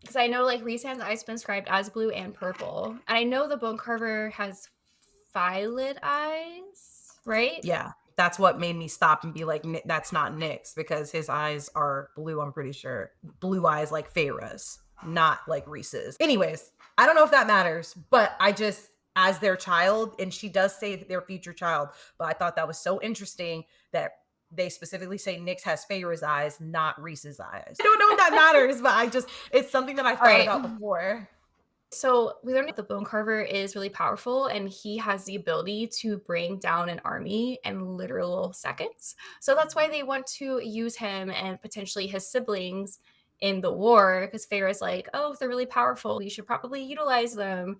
because I know like Rhysand's eyes been described as blue and purple, and I know the Bone Carver has violet eyes, right? yeah, that's what made me stop and be like, That's not Nyx because his eyes are blue, I'm pretty sure. Blue eyes like Feyre's, not like Reese's. Anyways, I don't know if that matters, but I just, as their child, and she does say that their future child, but I thought that was so interesting that they specifically say Nyx has Feyre's eyes, not Reese's eyes. I don't know if that matters, but it's something that I've All thought right. about before. So we learned that the Bone Carver is really powerful and he has the ability to bring down an army in literal seconds. So that's why they want to use him and potentially his siblings in the war because Feyre's like, oh, if they're really powerful, you should probably utilize them.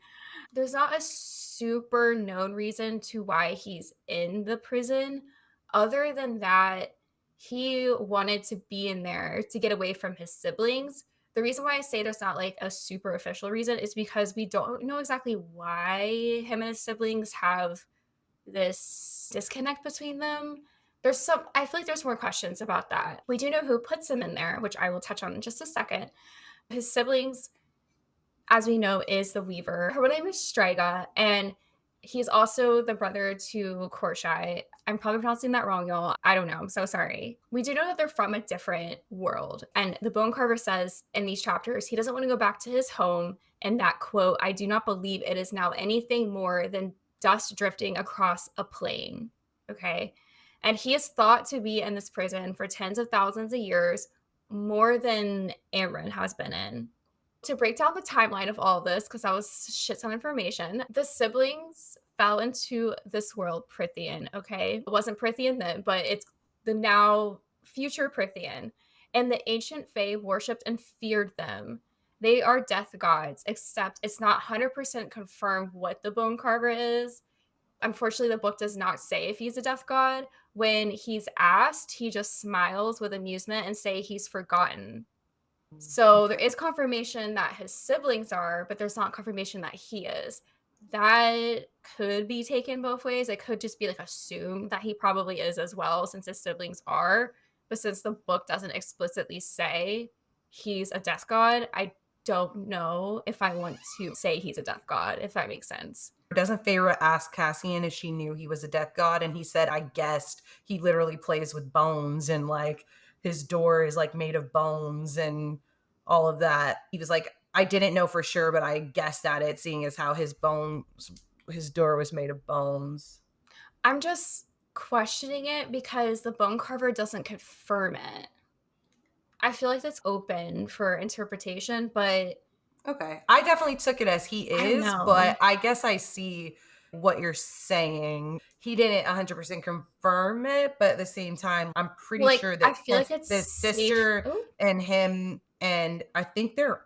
There's not a super known reason to why he's in the prison other than that he wanted to be in there to get away from his siblings. The reason why I say there's not like a super official reason is because we don't know exactly why him and his siblings have this disconnect between them. I feel like there's more questions about that. We do know who puts him in there, which I will touch on in just a second. His siblings, as we know, is the Weaver. Her name is Striga, and he's also the brother to Koschei. I'm probably pronouncing that wrong, y'all. I don't know. I'm so sorry. We do know that they're from a different world. And the Bone Carver says in these chapters, he doesn't want to go back to his home. And that quote, I do not believe it is now anything more than dust drifting across a plain. Okay. And he is thought to be in this prison for tens of thousands of years, more than Amren has been in. To break down the timeline of all of this, because that was shit ton of information, the siblings fell into this world, Prithian, okay? It wasn't Prithian then, but it's the now future Prithian. And the ancient Fae worshipped and feared them. They are death gods, except it's not 100% confirmed what the Bone Carver is. Unfortunately, the book does not say if he's a death god. When he's asked, he just smiles with amusement and say he's forgotten. So there is confirmation that his siblings are, but there's not confirmation that he is. That could be taken both ways. It could just be like assumed that he probably is as well, since his siblings are. But since the book doesn't explicitly say he's a death god, I don't know if I want to say he's a death god, if that makes sense. Doesn't Feyre ask Cassian if she knew he was a death god? And he said, I guessed. He literally plays with bones and like his door is like made of bones and all of that. He was like, I didn't know for sure, but I guessed at it, seeing as how his door was made of bones. I'm just questioning it because the Bone Carver doesn't confirm it. I feel like that's open for interpretation, but Okay. I definitely took it as he I don't is, know. but I guess I see what you're saying. He didn't 100% confirm it, but at the same time, I'm pretty Like, sure I that feel like it's his safe. sister Oh, and him And I think they're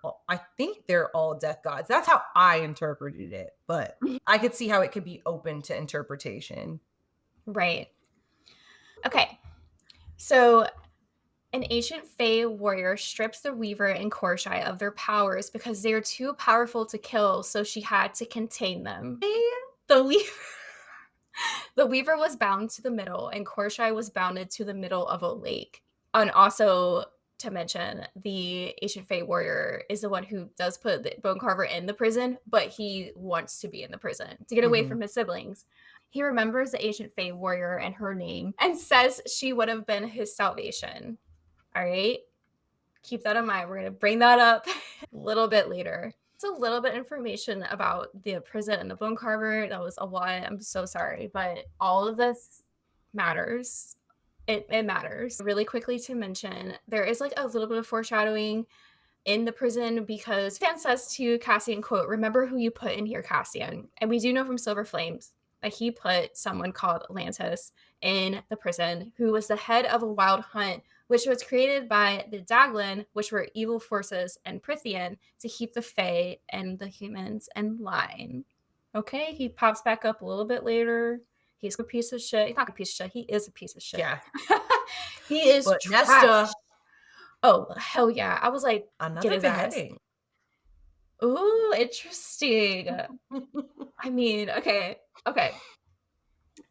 all death gods. That's how I interpreted it, but I could see how it could be open to interpretation. Right. Okay. So an ancient Fey warrior strips the Weaver and Koschei of their powers because they are too powerful to kill, so she had to contain them. The Weaver the Weaver was bound to the middle, and Koschei was bounded to the middle of a lake. And also to mention, the ancient Fey warrior is the one who does put the Bone Carver in the prison, but he wants to be in the prison to get away Mhm. from his siblings. He remembers the ancient Fey warrior and her name and says she would have been his salvation. All right. Keep that in mind. We're going to bring that up a little bit later. It's a little bit information about the prison and the Bone Carver. That was a lot. I'm so sorry, but all of this matters. It matters. Really quickly to mention, there is like a little bit of foreshadowing in the prison because Fan says to Cassian, quote, "Remember who you put in here, Cassian." And we do know from Silver Flames that he put someone called Atlantis in the prison who was the head of a wild hunt, which was created by the Daglin, which were evil forces, and Prithian to keep the Fae and the humans in line. Okay, he pops back up a little bit later. He's a piece of shit. He's not a piece of shit. He is a piece of shit. Yeah. He is But trash. Nesta, Oh, hell yeah. I was like, get another his ass. beheading. Ooh, interesting. I mean, okay. Okay.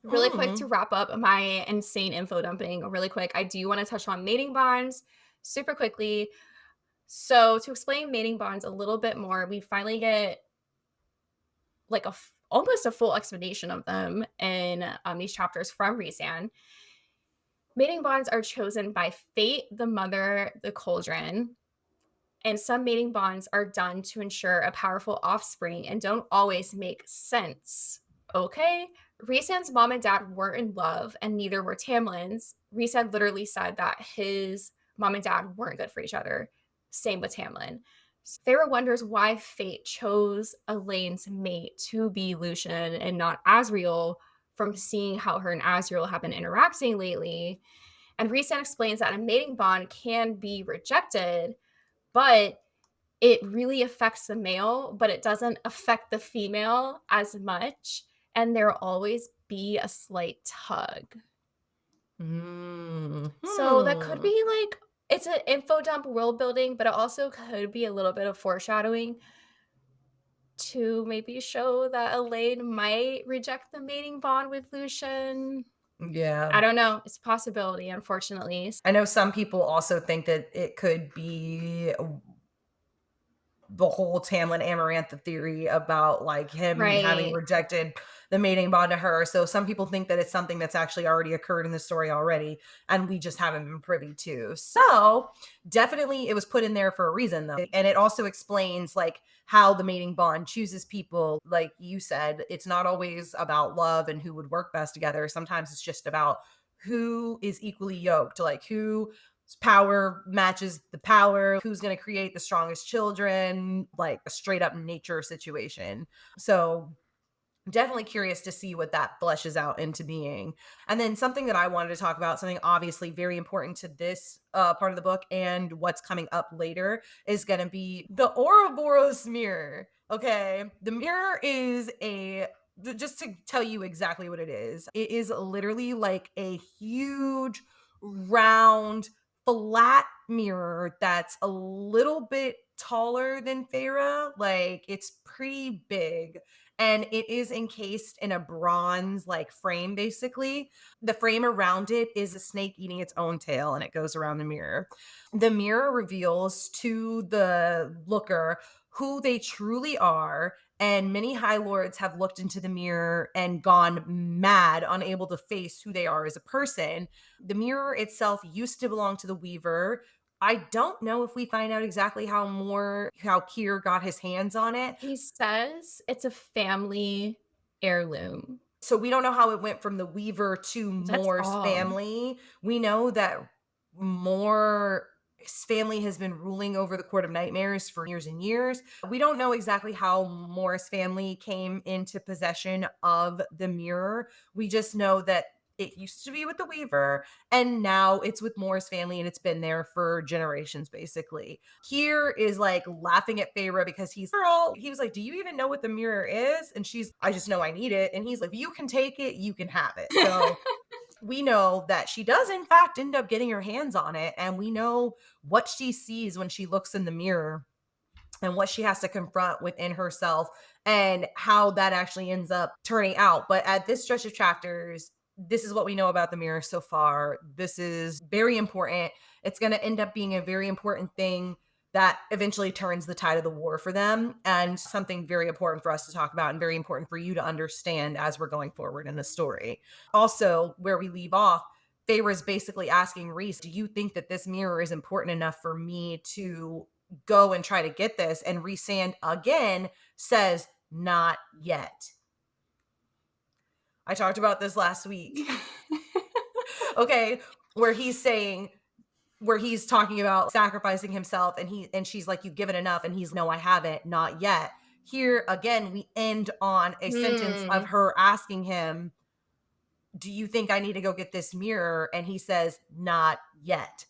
Really quick to Mhm. wrap up my insane info dumping, really quick, I do want to touch on mating bonds super quickly. So, to explain mating bonds a little bit more, we finally get like almost a full explanation of them in these chapters from Rhysand. Mating bonds are chosen by fate, the mother, the cauldron, and some mating bonds are done to ensure a powerful offspring and don't always make sense. Okay? Rhysand's mom and dad weren't in love, and neither were Tamlin's. Rhysand literally said that his mom and dad weren't good for each other. Same with Tamlin. Feyre wonders why fate chose Elaine's mate to be Lucien and not Azriel from seeing how her and Azriel have been interacting lately. And Rhysand explains that a mating bond can be rejected, but it really affects the male, but it doesn't affect the female as much. And there'll always be a slight tug. Mhm. So that could be like, it's an info dump world building, but it also could be a little bit of foreshadowing to maybe show that Elaine might reject the mating bond with Lucien. I Yeah. don't know. It's a possibility, unfortunately. I know some people also think that it could be the whole Tamlin Amarantha theory about like him having Right. rejected the mating bond to her. So some people think that it's something that's actually already occurred in the story already, and we just haven't been privy to. So definitely it was put in there for a reason though. And it also explains like how the mating bond chooses people. Like you said, it's not always about love and who would work best together. Sometimes it's just about who is equally yoked, like who power matches the power, who's going to create the strongest children, like a straight up nature situation. So definitely curious to see what that fleshes out into being. And then something that I wanted to talk about, something obviously very important to this part of the book and what's coming up later, is going to be the Ouroboros Mirror. Okay. The mirror is just to tell you exactly what it is literally like a huge, round, flat mirror that's a little bit taller than Feyre. Like it's pretty big, and it is encased in a bronze like frame basically. The frame around it is a snake eating its own tail, and it goes around the mirror. The mirror reveals to the looker who they truly are, and many high lords have looked into the mirror and gone mad, unable to face who they are as a person. The mirror itself used to belong to the weaver. I don't know if we find out exactly how Kier got his hands on it. He says it's a family heirloom. So we don't know how it went from the Weaver to That's Moore's all. family. We know that Moore's family has been ruling over the Court of Nightmares for years and years. We don't know exactly how Moore's family came into possession of the mirror. We just know that it used to be with the Weaver, and now it's with Moore's family, and it's been there for generations, basically. Here is like laughing at Feyre because he was like, do you even know what the mirror is? And she's, I just know I need it. And he's like, you can take it, you can have it. So we know that she does in fact end up getting her hands on it, and we know what she sees when she looks in the mirror and what she has to confront within herself and how that actually ends up turning out. But at this stretch of chapters, this is what we know about the mirror so far. This is very important. It's going to end up being a very important thing that eventually turns the tide of the war for them, and something very important for us to talk about and very important for you to understand as we're going forward in the story. Also, where we leave off, Feyre's basically asking Rhys, do you think that this mirror is important enough for me to go and try to get this? And Rhysand again says, not yet. I talked about this last week. Okay, where he's talking about sacrificing himself, and she's like, you've given enough, and he's, no, I haven't, not yet. Here again, we end on a sentence of her asking him, do you think I need to go get this mirror? And he says, not yet.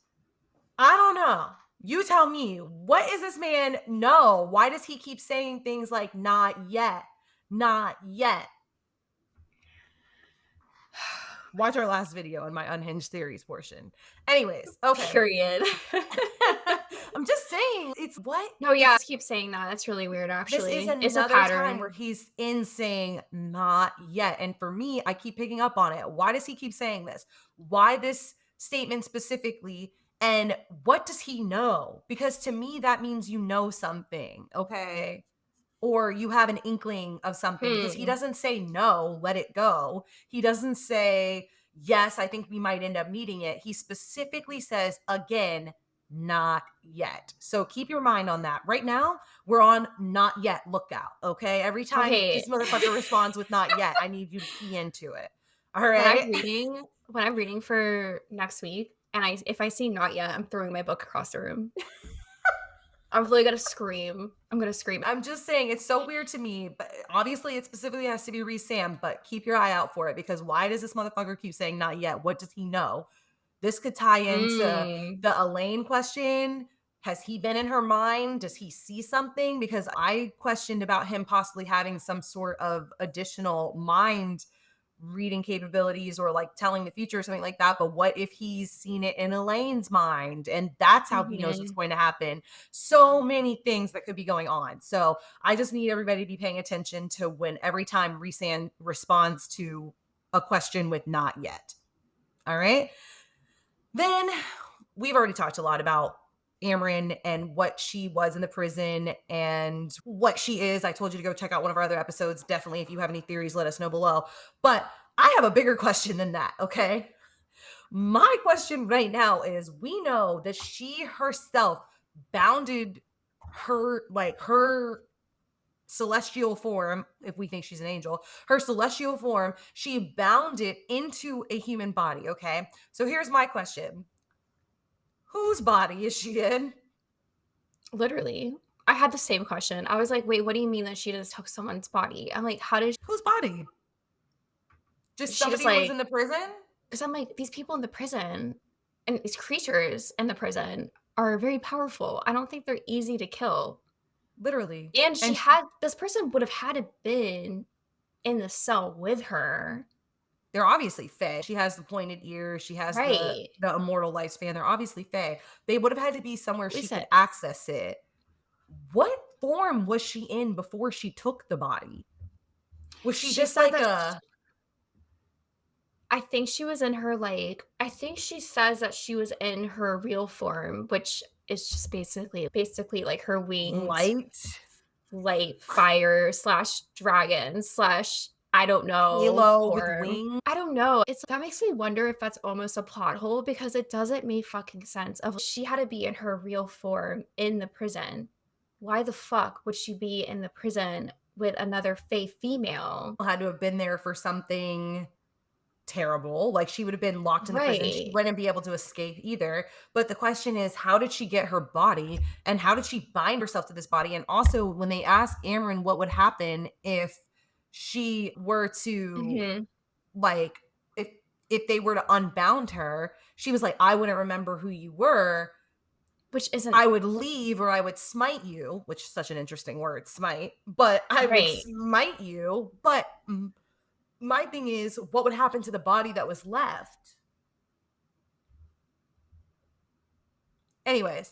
I don't know. You tell me, what is this man know? Why does he keep saying things like not yet? Not yet. Watch our last video in my unhinged theories portion. Anyways, okay. Period. I'm just saying, it's what? No, yeah, keep saying that. That's really weird, actually. This is It's a another pattern. time where he's in saying not yet. And for me, I keep picking up on it. Why does he keep saying this? Why this statement specifically? And what does he know? Because to me, that means you know something, okay? Or you have an inkling of something, because he doesn't say no, let it go. He doesn't say, yes, I think we might end up needing it. He specifically says, again, not yet. So keep your mind on that. Right now, we're on not yet lookout, okay? Every time this motherfucker responds with not yet, I need you to key into it. All right? When I'm reading for next week, and if I see not yet, I'm throwing my book across the room. I'm really gonna scream. I'm gonna scream. I'm just saying, it's so weird to me, but obviously it specifically has to be Rhys-Sam, but keep your eye out for it, because why does this motherfucker keep saying not yet? What does he know? This could tie into the Elaine question. Has he been in her mind? Does he see something? Because I questioned about him possibly having some sort of additional mind reading capabilities, or like telling the future or something like that. But what if he's seen it in Elaine's mind, and that's how he knows what's going to happen? So many things that could be going on. So I just need everybody to be paying attention to when every time Rhysand responds to a question with not yet. All right. Then we've already talked a lot about Amren and what she was in the prison and what she is. I told you to go check out one of our other episodes. Definitely, if you have any theories, let us know below. But I have a bigger question than that, okay? My question right now is, we know that she herself bounded her celestial form, if we think she's an angel, her celestial form, she bound it into a human body, okay? So here's my question. Whose body is she in? Literally. I had the same question. I was like, wait, what do you mean that she just took someone's body? I'm like, how did Whose body? Just she somebody who was in the prison? Because I'm like, these people in the prison and these creatures in the prison are very powerful. I don't think they're easy to kill. Literally. And this person would have had to been in the cell with her. They're obviously Fae. She has the pointed ears. She has the immortal lifespan. They're obviously Fae. They would have had to be somewhere she could access it. What form was she in before she took the body? Was she just like a... I think she was in her, I think she says that she was in her real form, which is just basically like her wings. Light, fire / dragon / I don't know. Halo with wings. I don't know. That makes me wonder if that's almost a plot hole, because it doesn't make fucking sense. She had to be in her real form in the prison. Why the fuck would she be in the prison with another Fae female? Had to have been there for something terrible. Like, she would have been locked in the prison. She wouldn't be able to escape either. But the question is, how did she get her body, and how did she bind herself to this body? And also, when they ask Amren what would happen if she were to if if they were to unbound her, she was like, I wouldn't remember who you were. Which isn't I would leave or I would smite you, which is such an interesting word, smite, but I would right. smite you. But my thing is, what would happen to the body that was left? Anyways,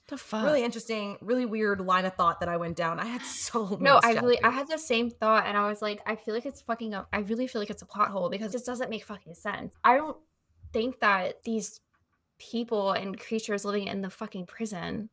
The fuck? really interesting, really weird line of thought that I went down. I had so No, many I chapters. had the same thought, and I was like, I feel like it's fucking up. I really feel like it's a plot hole because it just doesn't make fucking sense. I don't think that these people and creatures living in the fucking prison.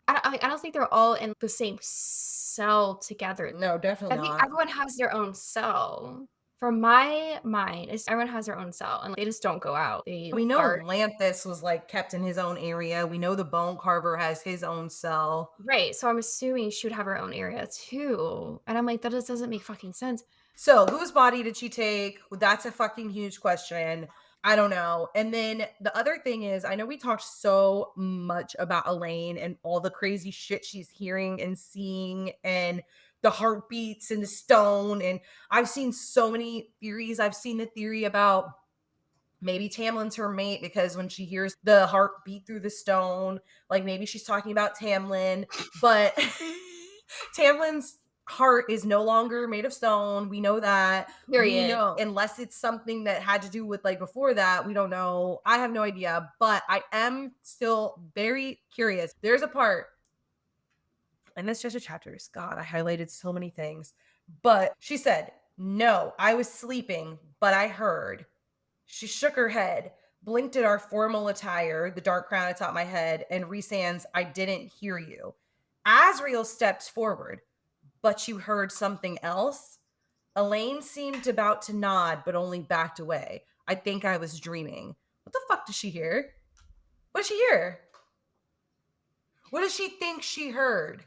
I don't think they're all in the same cell together. No, definitely I think not. everyone has their own cell. From my mind, is everyone has their own cell and they just don't go out. They We know guard. Lanthus was like kept in his own area. We know the Bone Carver has his own cell. Right. So I'm assuming she would have her own area too. And I'm like, that just doesn't make fucking sense. So, whose body did she take? That's a fucking huge question. I don't know. And then the other thing is, I know we talked so much about Elaine and all the crazy shit she's hearing and seeing and the heartbeats and the stone. And I've seen so many theories. I've seen the theory about maybe Tamlin's her mate because when she hears the heart beat through the stone, like maybe she's talking about Tamlin, but Tamlin's heart is no longer made of stone. We know that. We Period. know, unless it's something that had to do with like before that, we don't know. I have no idea, but I am still very curious. There's a part, and it's just a chapters. God, I highlighted so many things. But she said, no, I was sleeping, but I heard. She shook her head, blinked at our formal attire, the dark crown atop my head, and resans, I didn't hear you. Azriel stepped forward, but you heard something else? Elaine seemed about to nod, but only backed away. I think I was dreaming. What the fuck does she hear? What did she hear? What does she think she heard?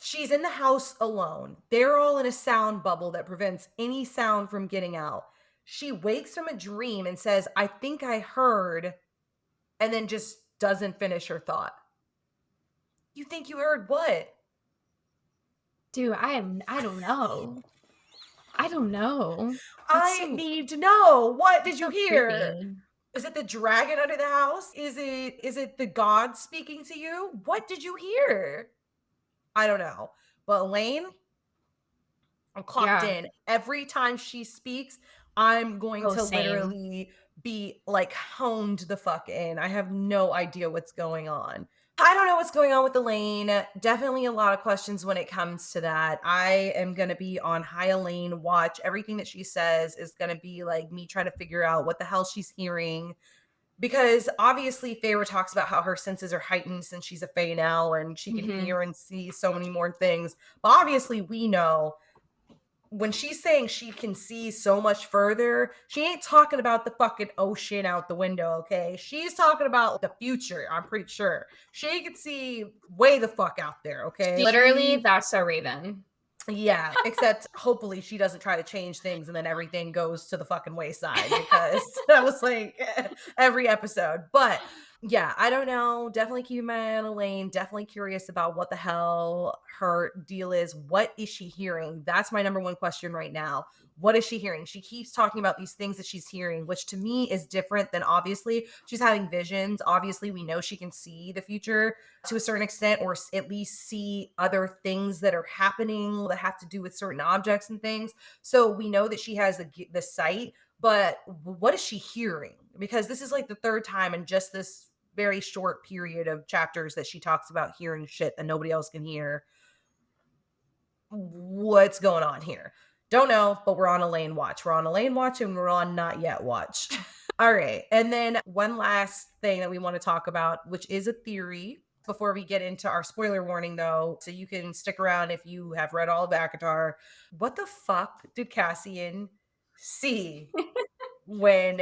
She's in the house alone. They're all in a sound bubble that prevents any sound from getting out. She wakes from a dream and says, I think I heard, and then just doesn't finish her thought. You think you heard what? Dude, I don't know. I don't know. That's I so need to know. What did that's you so hear? creepy. Is it the dragon under the house? Is it the god speaking to you? What did you hear? I don't know. But Elaine, I'm clocked Yeah. in. Every time she speaks, I'm going Oh, to same. literally be like honed the fuck in. I have no idea what's going on. I don't know what's going on with Elaine. Definitely a lot of questions when it comes to that. I am going to be on high Elaine watch. Everything that she says is going to be like me trying to figure out what the hell she's hearing. Because obviously, Feyre talks about how her senses are heightened since she's a Fae now and she can Mhm. hear and see so many more things. But obviously, we know when she's saying she can see so much further, she ain't talking about the fucking ocean out the window, okay? She's talking about the future, I'm pretty sure. She can see way the fuck out there, okay? Literally, that's so Raven. Yeah, except hopefully she doesn't try to change things and then everything goes to the fucking wayside because that was like every episode. But yeah, I don't know. Definitely keep my eye on Elaine. Definitely curious about what the hell her deal is. What is she hearing? That's my number one question right now. What is she hearing? She keeps talking about these things that she's hearing, which to me is different than obviously she's having visions. Obviously, we know she can see the future to a certain extent, or at least see other things that are happening that have to do with certain objects and things. So we know that she has the sight, but what is she hearing? Because this is like the third time in just this very short period of chapters that she talks about hearing shit that nobody else can hear. What's going on here? Don't know, but we're on Elaine watch. We're on Elaine watch and we're on not yet watch. All right. And then one last thing that we want to talk about, which is a theory before we get into our spoiler warning, though. So you can stick around if you have read all of ACOTAR. What the fuck did Cassian see when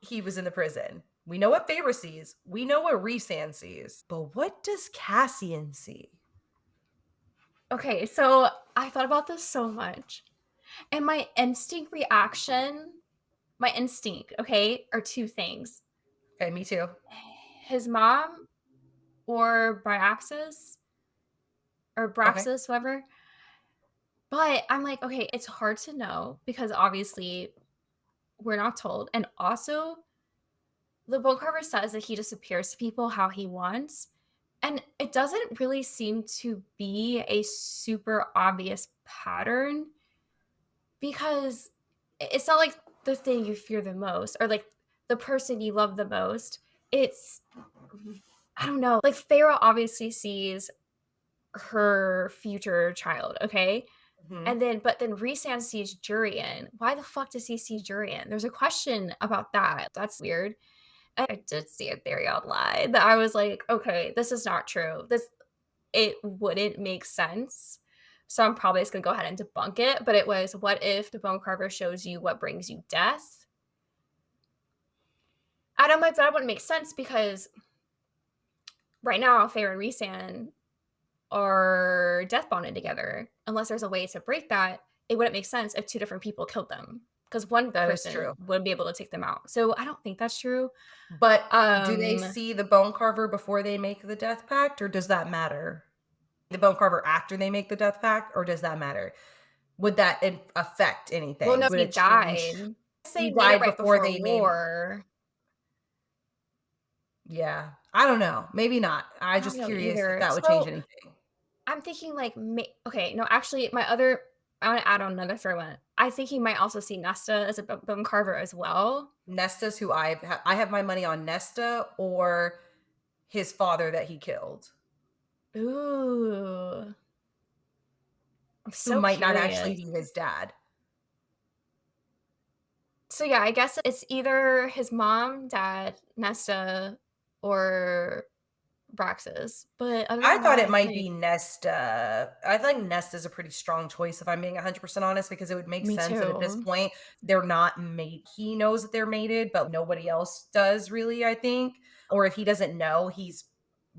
he was in the prison? We know what Feyre sees. We know what Rhysand sees. But what does Cassian see? Okay, so I thought about this so much. And my instinct, okay, are two things. Okay, me too. His mom or Bryaxis or Okay. Braxis, whoever, But I'm like, okay, it's hard to know because obviously we're not told. And also, the Bone Carver says that he just appears to people how he wants. And it doesn't really seem to be a super obvious pattern because it's not like the thing you fear the most or like the person you love the most. It's, I don't know, like Feyre obviously sees her future child, okay? Mhm. And then, but then Rhysand sees Jurian. Why the fuck does he see Jurian? There's a question about that. That's weird. I did see a theory online that I was like, okay, this is not true. It wouldn't make sense. So I'm probably just gonna go ahead and debunk it. But it was, what if the bone carver shows you what brings you death? And I'm like, that wouldn't make sense because right now, Feyre and Rhysand are death bonded together. Unless there's a way to break that, it wouldn't make sense if two different people killed them. Because one That is person true. would be able to take them out. So I don't think that's true. But do they Um, see the bone carver before they make the death pact, or does that matter? The bone carver after they make the death pact, or does that matter? Would that affect well, anything? no, Would he it change? died. They He made it died right before before they made. war. Yeah. I don't know. Maybe not. I I don't just know curious if either. that would change So anything. I'm thinking like, okay, no, actually, I want to add on another third one. I think he might also see Nesta as a bone carver as well. Nesta's who I have my money on Nesta or his father that he killed, Ooh, I'm who so might not actually curious. be his dad. So yeah, I guess it's either his mom, dad, Nesta, or Braxis. But other I than thought that, it I might think be Nesta. I think Nesta's a pretty strong choice if I'm being 100% honest, because it would make me sense that at this too. point they're not mate. He knows that they're mated, but nobody else does really, I think. Or if he doesn't know, he's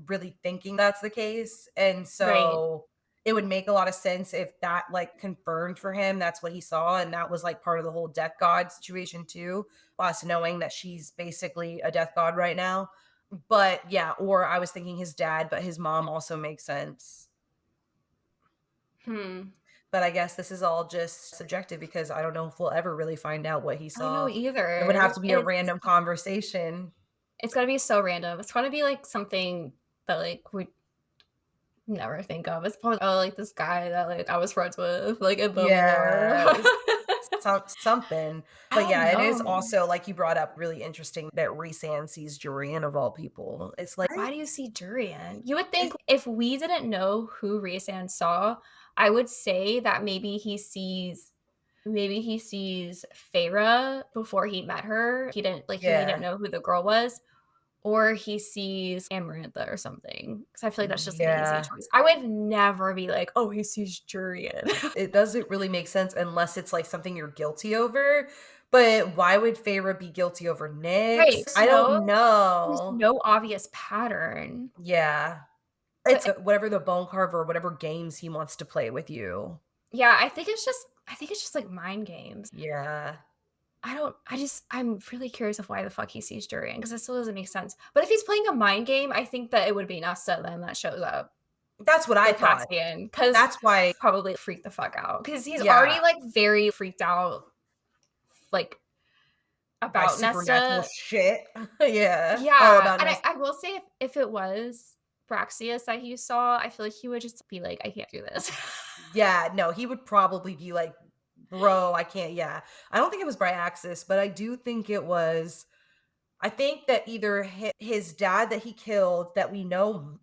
really thinking that's the case. And Right. so it would make a lot of sense if that like confirmed for him that's what he saw and that was like part of the whole death god situation too, us knowing that she's basically a death god right now. But yeah, or I was thinking his dad, but his mom also makes sense. Hmm. But I guess this is all just subjective because I don't know if we'll ever really find out what he I don't know saw. It would have either. to be a random conversation. It's gotta be so random. It's gonna be like something that like we never think of. It's probably, oh, like this guy that like I was friends with like in the war. Yeah, something. I But don't yeah, it is know. also like you brought up really interesting that Rhysand sees Jurian of all people. It's like Why do you see durian? You would think it's, if we didn't know who Rhysand saw, I would say that maybe he sees Feyre before he met her. He didn't yeah, know who the girl was. Or he sees Amarantha or something. Because I feel like that's just an easy yeah. choice. I would never be like, oh, he sees Jurian. It doesn't really make sense unless it's like something you're guilty over. But why would Feyre be guilty over Right. Nyx? I don't There's know. no obvious pattern. Yeah. But It's whatever the bone carver, whatever games he wants to play with you. yeah, I think it's just like mind games. Yeah. I'm really curious of why the fuck he sees Durian because it still doesn't make sense. But if he's playing a mind game, I think that it would be Nesta then that shows up That's what I with thought. Cassian because That's why probably freak the fuck out because he's already yeah, like very freaked out like by about supernatural Nesta. shit. Yeah. Oh, Yeah, about and Nesta. I will say if it was Braxius that he saw, I feel like he would just be like, I can't do this. Yeah, no, he would probably be like, "Bro, I can't." Yeah. I don't think it was Bryaxis, but I do think it was. I think that either his dad that he killed that we know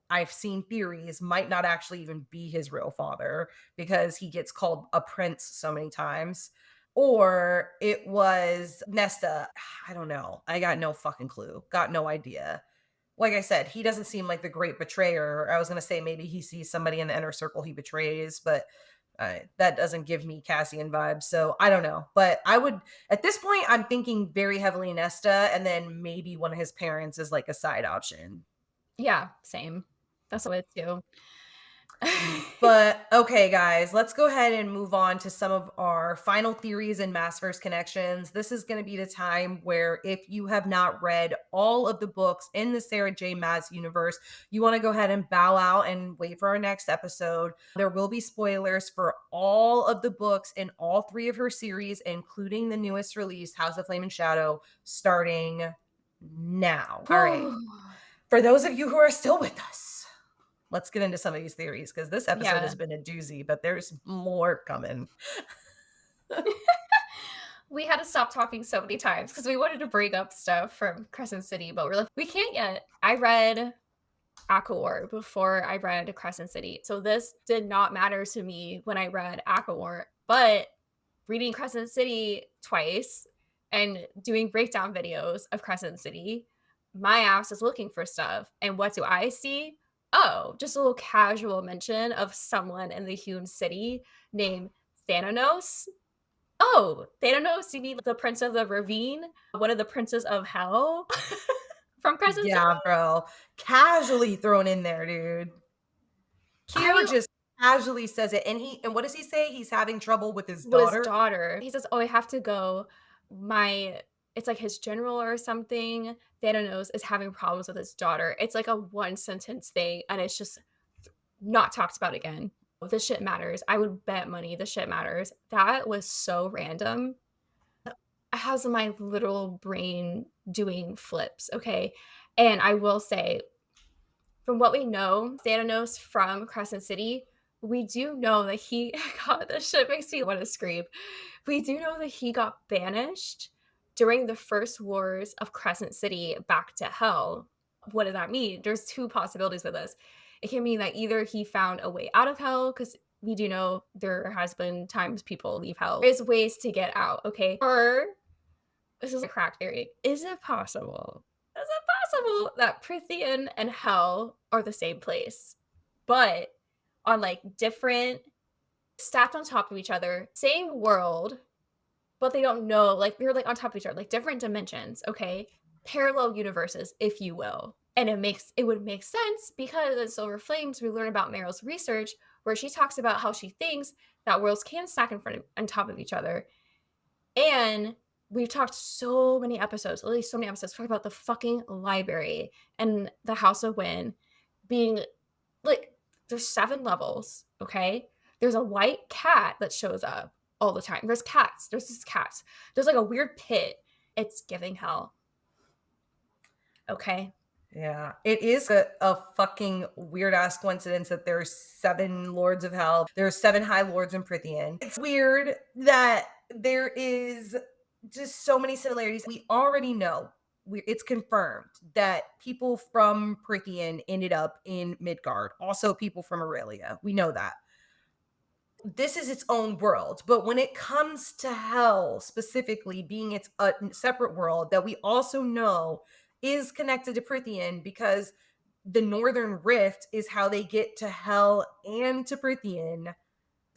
I've seen theories might not actually even be his real father because he gets called a prince so many times. Or it was Nesta. I don't know. I got no fucking clue. Got no idea. Like I said, he doesn't seem like the great betrayer. I was going to say maybe he sees somebody in the inner circle he betrays, but that doesn't give me Cassian vibes. So I don't know. But I would, at this point, I'm thinking very heavily Nesta, and then maybe one of his parents is like a side option. Yeah, same. That's what it too. But okay, guys, let's go ahead and move on to some of our final theories and Massverse connections. This is going to be the time where, if you have not read all of the books in the Sarah J. Maas universe, you want to go ahead and bow out and wait for our next episode. There will be spoilers for all of the books in all 3 of her series, including the newest release, House of Flame and Shadow, starting now. All right. For those of you who are still with us, let's get into some of these theories, because this episode Yeah. has been a doozy, but there's more coming. We had to stop talking so many times because we wanted to bring up stuff from Crescent City, but we're like, we can't yet. I read Akawar before I read Crescent City. So this did not matter to me when I read Akawar, but reading Crescent City twice and doing breakdown videos of Crescent City, my ass is looking for stuff. And what do I see? Oh, just a little casual mention of someone in the Hewn City named Thanatos. Oh, Thanatos, you mean the Prince of the Ravine? One of the Princes of Hell from Crescent City? Yeah, bro. Casually thrown in there, dude. Q I just casually says it. And what does he say? He's having trouble with his with his daughter. daughter. He says, "Oh, I have to go. My it's like his general or something. Thanatos is having problems with his daughter." It's like a one sentence thing, and it's just not talked about again. This shit matters. I would bet money this shit matters. That was so random. It has my literal brain doing flips. Okay, and I will say, from what we know, Thanatos from Crescent City, we do know that he God, this shit makes me want to scream. We do know that he got banished during the first wars of Crescent City back to hell. What does that mean? There's two possibilities with this. It can mean that either he found a way out of hell, because we do know there has been times people leave hell. There's ways to get out, okay? Or this is a crack theory. Is it possible? Is it possible that Prithian and hell are the same place, but on like different, stacked on top of each other, same world, but they don't know, like they're like on top of each other, like different dimensions, okay? Parallel universes, if you will. And it would make sense because in Silver Flames, we learn about Meryl's research where she talks about how she thinks that worlds can stack in front of on top of each other. And we've talked so many episodes, at least so many episodes, talk about the fucking library and the House of Wind being like, there's 7 levels, okay? There's a white cat that shows up all the time. There's cats. There's just cats. There's like a weird pit. It's giving hell. Okay. Yeah, it is a fucking weird ass coincidence that there's 7 lords of hell. There's 7 high lords in Prithian. It's weird that there is just so many similarities. We already know, it's confirmed that people from Prithian ended up in Midgard. Also, people from Aurelia. We know that. This is its own world, but when it comes to hell specifically being its a separate world that we also know is connected to Prithian, because the Northern Rift is how they get to hell and to Prithian.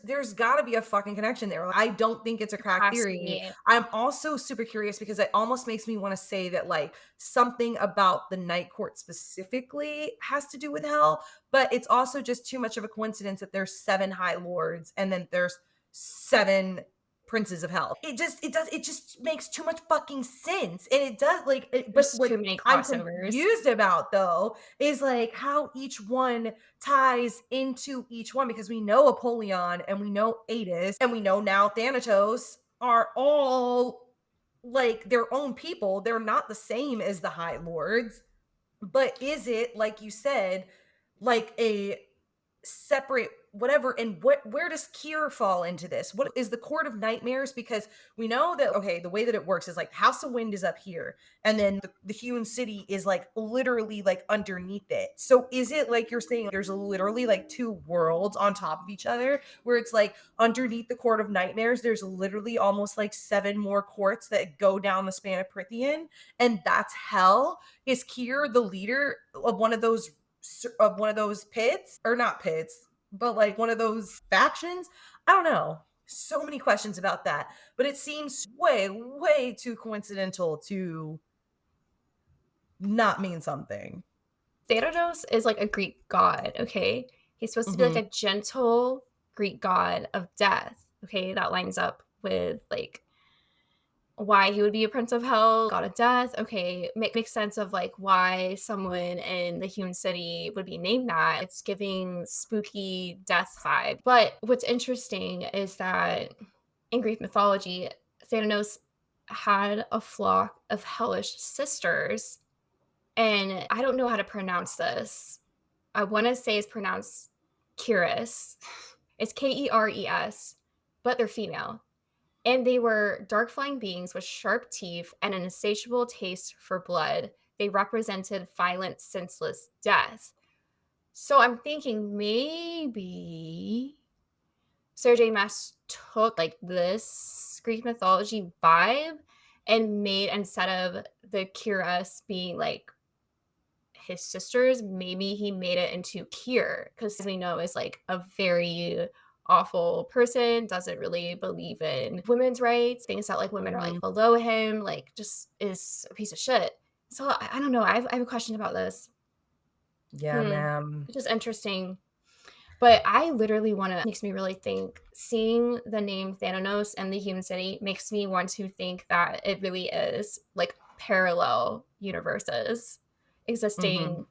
There's got to be a fucking connection there. I don't think it's a crack Has to theory. be. I'm also super curious because it almost makes me want to say that like something about the Night Court specifically has to do with hell, but it's also just too much of a coincidence that there's 7 high lords and then there's 7 princes of hell. It just makes too much fucking sense. And it does but There's what too many I'm crossovers. confused about though is like how each one ties into each one, because we know Apollyon and we know Adis and we know now Thanatos are all like their own people. They're not the same as the High Lords, but is it, like you said, like a separate whatever? And where does Kier fall into this? What is the Court of Nightmares? Because we know that, okay, the way that it works is like House of Wind is up here and then the Hewn City is like literally like underneath it. So is it like you're saying there's literally like 2 worlds on top of each other, where it's like underneath the Court of Nightmares there's literally almost like 7 more courts that go down the span of Prithian, and that's hell? Is Kier the leader of one of those pits, or not pits, but like one of those factions? I don't know. So many questions about that, but it seems way too coincidental to not mean something. Thanatos is like a Greek god, okay? He's supposed to be like Mhm. a gentle Greek god of death. Okay, that lines up with like why he would be a prince of hell, god of death. Okay, makes sense of like why someone in the Hewn City would be named that. It's giving spooky death vibe. But what's interesting is that in Greek mythology, Thanatos had a flock of hellish sisters, and I don't know how to pronounce this. I want to say it's pronounced Keres. It's Keres, but they're female. And they were dark flying beings with sharp teeth and an insatiable taste for blood. They represented violent, senseless death. So I'm thinking maybe Sarah J. Maas took like this Greek mythology vibe and made, instead of the Kyras being like his sisters, maybe he made it into Kier, because we know is like a very awful person, doesn't really believe in women's rights, thinks that like women are like Mhm. below him, like just is a piece of shit. So I don't know. I have a question about this. Yeah, Hmm. ma'am. It's just interesting. But I literally want to, makes me really think, seeing the name Thanatos and the Human City makes me want to think that it really is like parallel universes Mhm. existing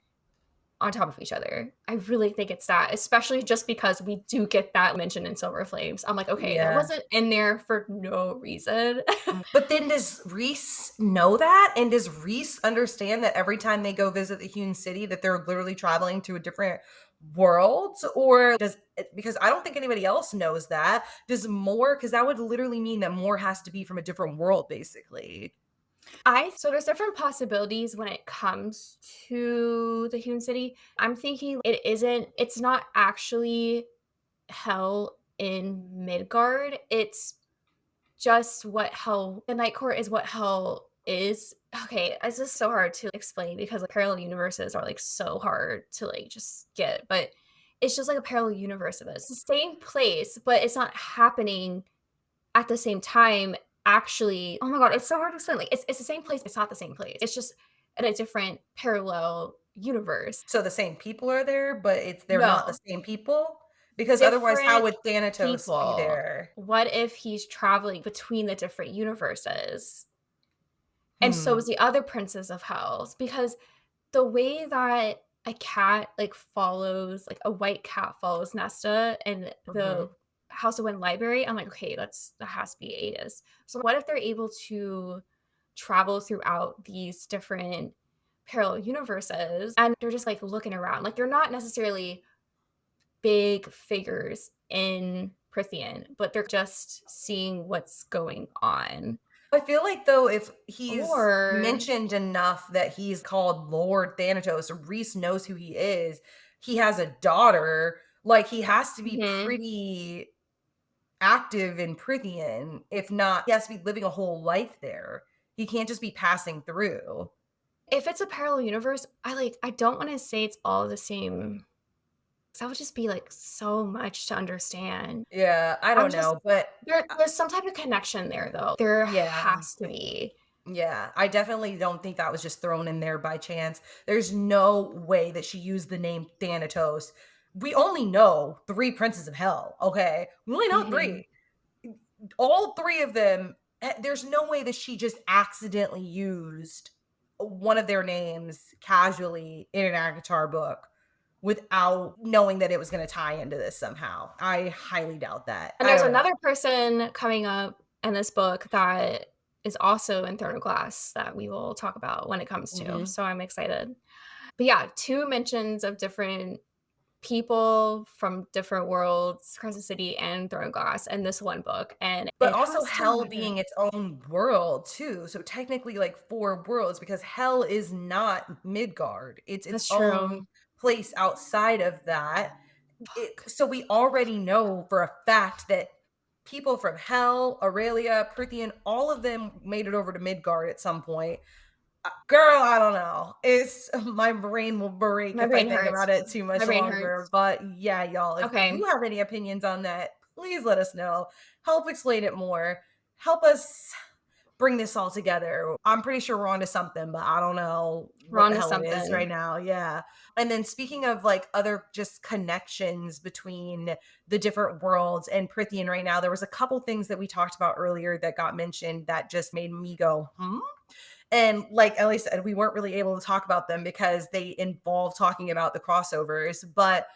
on top of each other. I really think it's that, especially just because we do get that mentioned in Silver Flames. I'm like, okay, that Yeah. wasn't in there for no reason. But then does Reese know that? And does Reese understand that every time they go visit the Hewn City that they're literally traveling to a different world? Or does because I don't think anybody else knows that. Does Moore, because that would literally mean that Moore has to be from a different world, basically. I so there's different possibilities when it comes to the Human City. I'm thinking it's not actually hell in Midgard. It's just what hell, the Night Court is what hell is. Okay, it's just so hard to explain because like parallel universes are like so hard to like just get, but it's just like a parallel universe of it. It's the same place, but it's not happening at the same time. Actually, oh my god, it's so hard to explain. Like it's the same place, it's not the same place. It's just in a different parallel universe. So the same people are there, but they're not the No, same people? Because otherwise, how different would Thanatos be people. there? What if he's traveling between the different universes? And so Hmm. is the other princes of hells, because the way that a cat like follows, like a white cat follows Nesta and the Mhm. House of Wind library, I'm like, okay, that has to be Aegis. So what if they're able to travel throughout these different parallel universes and they're just like looking around, like they're not necessarily big figures in Prithian, but they're just seeing what's going on. I feel like though if he's Or mentioned enough that he's called Lord Thanatos, Reese knows who he is, he has a daughter, like he has to be mhm. pretty active in Prithian. If not, he has to be living a whole life there. He can't just be passing through. If it's a parallel universe, I don't wanna say it's all the same, 'cause that would just be, like, so much to understand. Yeah, I I'm don't just know, but there's some type of connection there, though. There yeah. has to be. Yeah, I definitely don't think that was just thrown in there by chance. There's no way that she used the name Thanatos. We only know 3 princes of hell, okay? We only know Mhm. 3. All 3 of them, there's no way that she just accidentally used one of their names casually in an Avatar book without knowing that it was gonna tie into this somehow. I highly doubt that. And I there's don't know. another person coming up in this book that is also in Throne of Glass that we will talk about when it comes to, Mhm. so I'm excited. But yeah, 2 mentions of different people from different worlds, Crescent City and Throne of Glass in this one book, and But it also has so hell much. being its own world too, so technically, like, 4 worlds because hell is not Midgard, it's its That's own true. place outside of that. Fuck. So we already know for a fact that people from Hell, Aurelia, Prythian, all of them made it over to Midgard at some point. Girl, I don't know. It's my brain will break My if I brain think hurts. about it too My much brain longer. hurts. But yeah, y'all, if you Okay. have any opinions on that, please let us know. Help explain it more. Help us bring this all together. I'm pretty sure we're onto something, but I don't know We're what on the to hell it is right something. now. Yeah. And then speaking of like other just connections between the different worlds and Prithian right now, there was a couple things that we talked about earlier that got mentioned that just made me go, hmm? And like Ellie said, we weren't really able to talk about them because they involve talking about the crossovers. But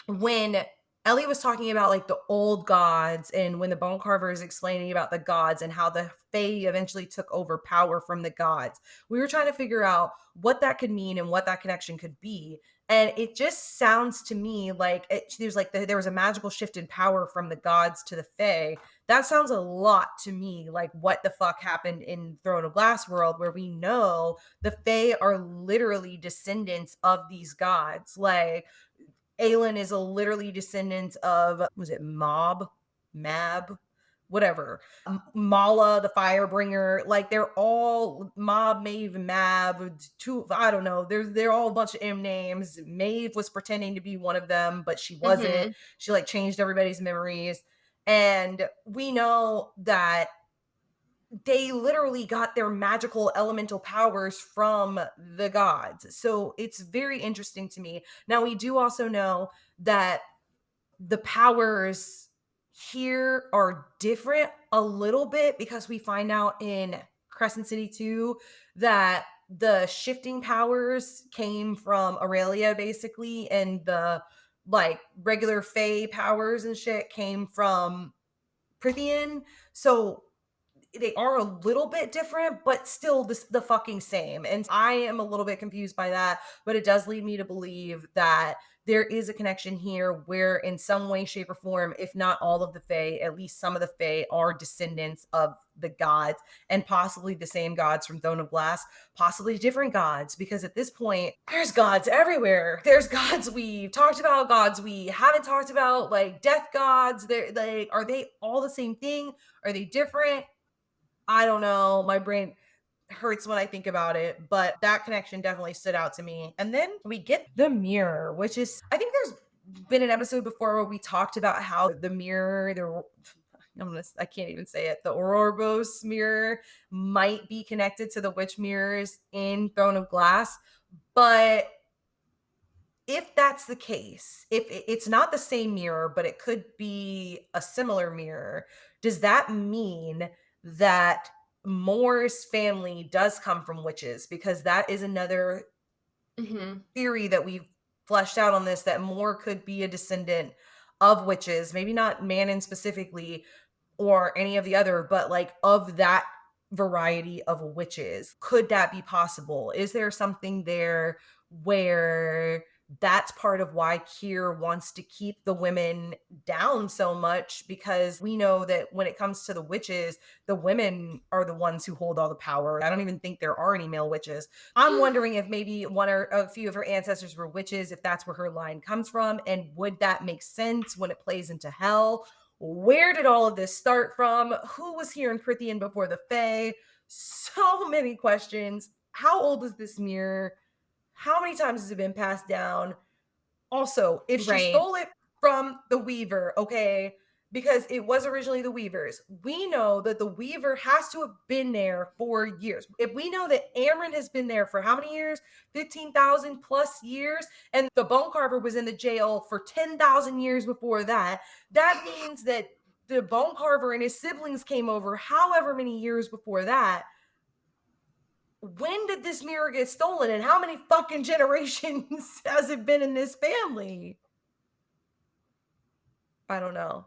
when Ellie was talking about like the old gods and when the Bone Carver is explaining about the gods and how the Fae eventually took over power from the gods, we were trying to figure out what that could mean and what that connection could be. And it just sounds to me like there's like there was a magical shift in power from the gods to the Fae. That sounds a lot to me like what the fuck happened in Throne of Glass world, where we know the Fae are literally descendants of these gods. Like Aelin is a literally descendant of, was it Mab, whatever. Mala, the Firebringer, like they're all Mob, Maeve, Mab. Two, I don't know. They're all a bunch of M names. Maeve was pretending to be one of them, but she wasn't. Mhm. She like changed everybody's memories, and we know that they literally got their magical elemental powers from the gods. So it's very interesting to me. Now, we do also know that the powers here are different a little bit because we find out in Crescent City 2 that the shifting powers came from Aurelia basically, and the like regular Fey powers and shit came from Prithian. So they are a little bit different, but still the fucking same. And I am a little bit confused by that, but it does lead me to believe that there is a connection here where, in some way, shape, or form, if not all of the Fae, at least some of the Fae are descendants of the gods and possibly the same gods from Throne of Glass, possibly different gods, because at this point, there's gods everywhere. There's gods we've talked about, gods we haven't talked about, like death gods. They're like, are they all the same thing? Are they different? I don't know. My brain hurts when I think about it, but that connection definitely stood out to me. And then we get the mirror, which is, I think there's been an episode before where we talked about how the mirror, I can't even say it, the Ouroboros mirror might be connected to the witch mirrors in Throne of Glass. But if that's the case, if it's not the same mirror, but it could be a similar mirror, does that mean that Moore's family does come from witches? Because that is another Mhm. theory that we've fleshed out on this, that Moore could be a descendant of witches, maybe not Manon specifically, or any of the other, but like of that variety of witches. Could that be possible? Is there something there where that's part of why Kier wants to keep the women down so much? Because we know that when it comes to the witches, the women are the ones who hold all the power. I don't even think there are any male witches. I'm wondering if maybe one or a few of her ancestors were witches, if that's where her line comes from, and would that make sense when it plays into Hell? Where did all of this start from? Who was here in Prithian before the Fae? So many questions. How old is this mirror? How many times has it been passed down? Also, if she Right. stole it from the Weaver, okay, because it was originally the Weaver's, we know that the Weaver has to have been there for years. If we know that Amren has been there for how many years? 15,000 plus years, and the Bone Carver was in the jail for 10,000 years before that, that means that the Bone Carver and his siblings came over however many years before that. When did this mirror get stolen, and how many fucking generations has it been in this family? I don't know.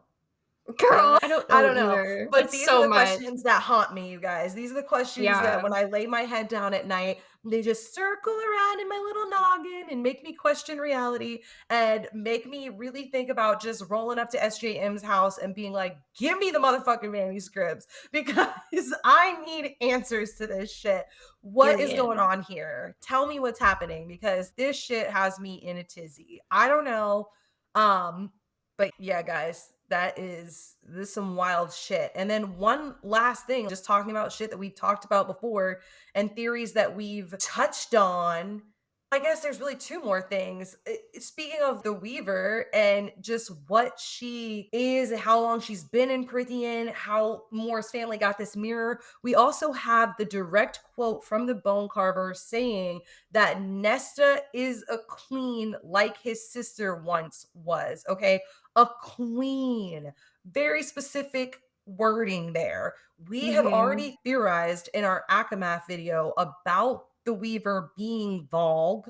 I don't Girl, know. I don't I know don't know. either. But It's these are so the much. questions that haunt me, you guys. These are the questions that Yeah. when I lay my head down at night, they just circle around in my little noggin and make me question reality and make me really think about just rolling up to SJM's house and being like, give me the motherfucking manuscripts because I need answers to this shit. What is going Period. on here? Tell me what's happening because this shit has me in a tizzy. I don't know. But yeah, guys, this is some wild shit. And then one last thing, just talking about shit that we talked about before and theories that we've touched on. I guess there's really 2 more things. Speaking of the Weaver and just what she is, how long she's been in Prithian, how Moore's family got this mirror, we also have the direct quote from the Bone Carver saying that Nesta is a queen like his sister once was, okay? A queen. Very specific wording there. We have Mhm. already theorized in our Akamath video about the Weaver being Vogue.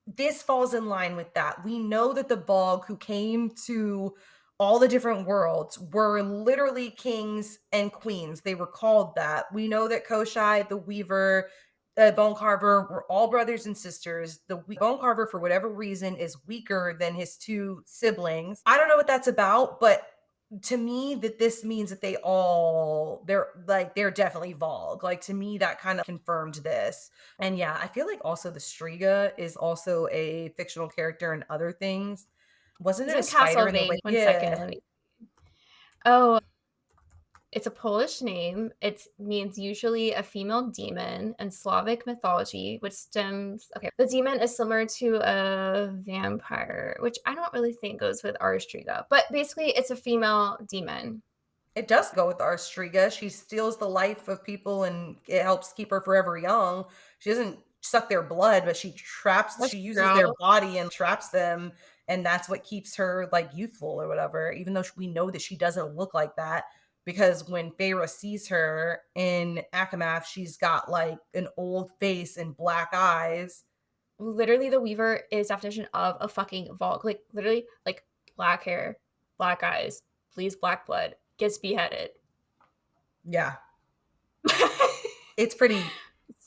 This falls in line with that. We know that the Vogue who came to all the different worlds were literally kings and queens. They were called that. We know that Koschei, the Weaver, Bone Carver were all brothers and sisters. Bone Carver, for whatever reason, is weaker than his 2 siblings. I don't know what that's about, but to me that this means that they're definitely Vogue. Like, to me, that kind of confirmed this. And yeah, I feel like also the Striga is also a fictional character in other things. Wasn't It's it a in spider in the Castlevania. way? One second, Yeah. let me Oh, it's a Polish name. It means usually a female demon in Slavic mythology, which stems okay. The demon is similar to a vampire, which I don't really think goes with Aristriga, but basically it's a female demon. It does go with our Striga. She steals the life of people and it helps keep her forever young. She doesn't suck their blood, but That's she uses their true. body and traps them, and that's what keeps her, like, youthful or whatever, even though we know that she doesn't look like that, because when Feyre sees her in Akamath, she's got, like, an old face and black eyes. Literally, the Weaver is definition of a fucking Volk. Like, literally, like, black hair, black eyes, bleeds black blood, gets beheaded. Yeah. It's pretty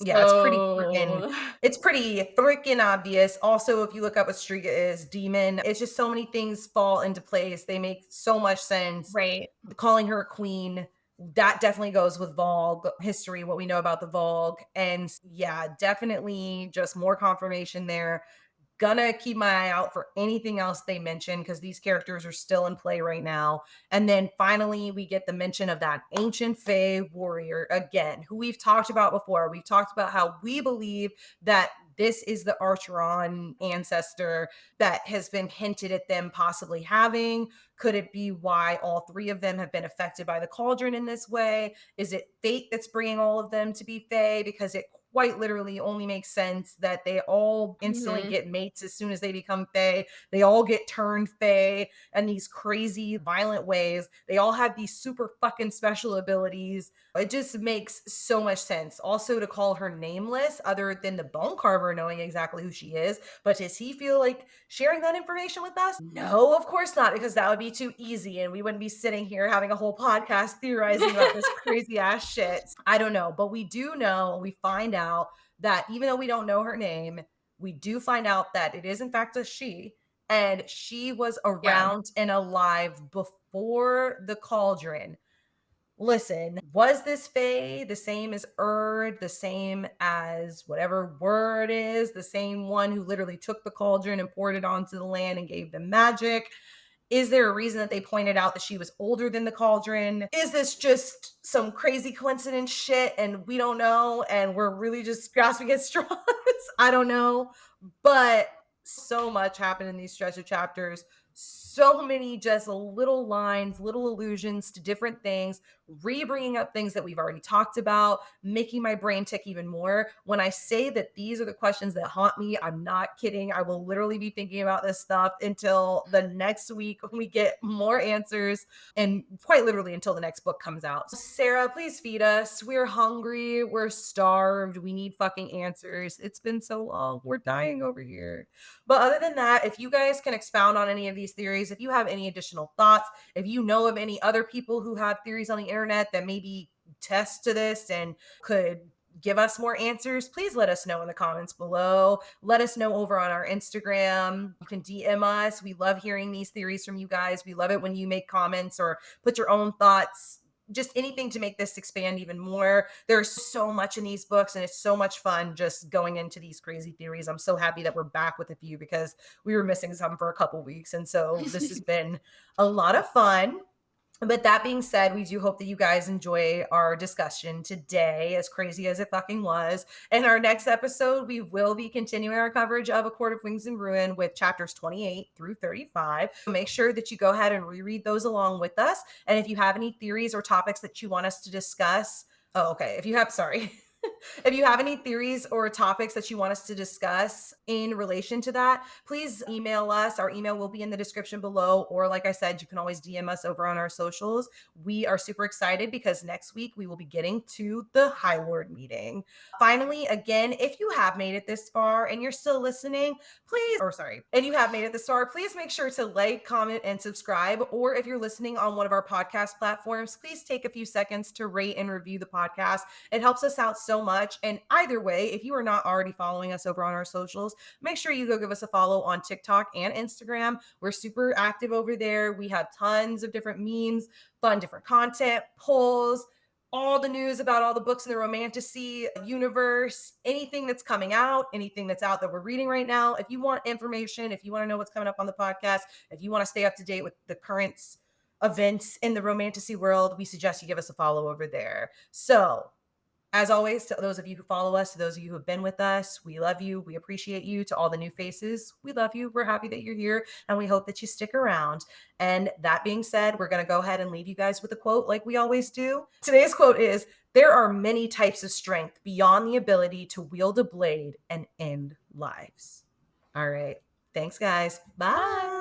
yeah, So it's pretty freaking obvious. Also, if you look up what Striga is, demon, it's just so many things fall into place. They make so much sense. right. Calling her a queen, that definitely goes with Vogue history, what we know about the Vogue. And yeah, definitely just more confirmation there. Gonna keep my eye out for anything else they mention because these characters are still in play right now. And then finally, we get the mention of that ancient Fae warrior again, who we've talked about before. We've talked about how we believe that this is the Archeron ancestor that has been hinted at them possibly having. Could it be why all 3 of them have been affected by the cauldron in this way? Is it fate that's bringing all of them to be Fae? Because it quite literally only makes sense that they all instantly Mhm. get mates as soon as they become Fae. They all get turned Fae in these crazy, violent ways. They all have these super fucking special abilities. It just makes so much sense. Also, to call her nameless, other than the Bone Carver knowing exactly who she is, but does he feel like sharing that information with us? No, of course not, because that would be too easy and we wouldn't be sitting here having a whole podcast theorizing about this crazy ass shit. I don't know, but we do know, we find out that even though we don't know her name, we do find out that it is in fact a she, and she was Yeah. around and alive before the cauldron. Listen, was this Fae the same as Erd, the same as whatever word is, the same one who literally took the cauldron and poured it onto the land and gave them magic? Is there a reason that they pointed out that she was older than the cauldron? Is this just some crazy coincidence shit and we don't know and we're really just grasping at straws? I don't know. But so much happened in these stretch of chapters. So many just little lines, little allusions to different things, re-bringing up things that we've already talked about, making my brain tick even more. When I say that these are the questions that haunt me, I'm not kidding. I will literally be thinking about this stuff until the next week when we get more answers, and quite literally until the next book comes out. So Sarah, please feed us. We're hungry. We're starved. We need fucking answers. It's been so long. We're dying over here. But other than that, if you guys can expound on any of these theories, if you have any additional thoughts, if you know of any other people who have theories on the internet that maybe test to this and could give us more answers, please let us know in the comments below. Let us know over on our Instagram. You can DM us. We love hearing these theories from you guys. We love it when you make comments or put your own thoughts, just anything to make this expand even more. There's so much in these books and it's so much fun just going into these crazy theories. I'm so happy that we're back with a few because we were missing some for a couple weeks, and so this has been a lot of fun. But that being said, we do hope that you guys enjoy our discussion today, as crazy as it fucking was. In our next episode, we will be continuing our coverage of A Court of Wings and Ruin with chapters 28 through 35. Make sure that you go ahead and reread those along with us. And if you have any theories or topics that you want us to discuss, if you have, sorry. If you have any theories or topics that you want us to discuss in relation to that, please email us. Our email will be in the description below. Or, like I said, you can always DM us over on our socials. We are super excited because next week we will be getting to the High Lord meeting. Finally, again, if you have made it this far and you're still listening, and you have made it this far, please make sure to like, comment, and subscribe. Or if you're listening on one of our podcast platforms, please take a few seconds to rate and review the podcast. It helps us out so much. And either way, if you are not already following us over on our socials, make sure you go give us a follow on TikTok and Instagram. We're super active over there. We have tons of different memes, fun, different content, polls, all the news about all the books in the romantasy universe, anything that's coming out, anything that's out that we're reading right now. If you want information, if you want to know what's coming up on the podcast, if you want to stay up to date with the current events in the romantasy world, we suggest you give us a follow over there. So, as always, to those of you who follow us, to those of you who have been with us, we love you. We appreciate you. To all the new faces, we love you. We're happy that you're here, and we hope that you stick around. And that being said, we're going to go ahead and leave you guys with a quote like we always do. Today's quote is, "There are many types of strength beyond the ability to wield a blade and end lives." All right. Thanks, guys. Bye.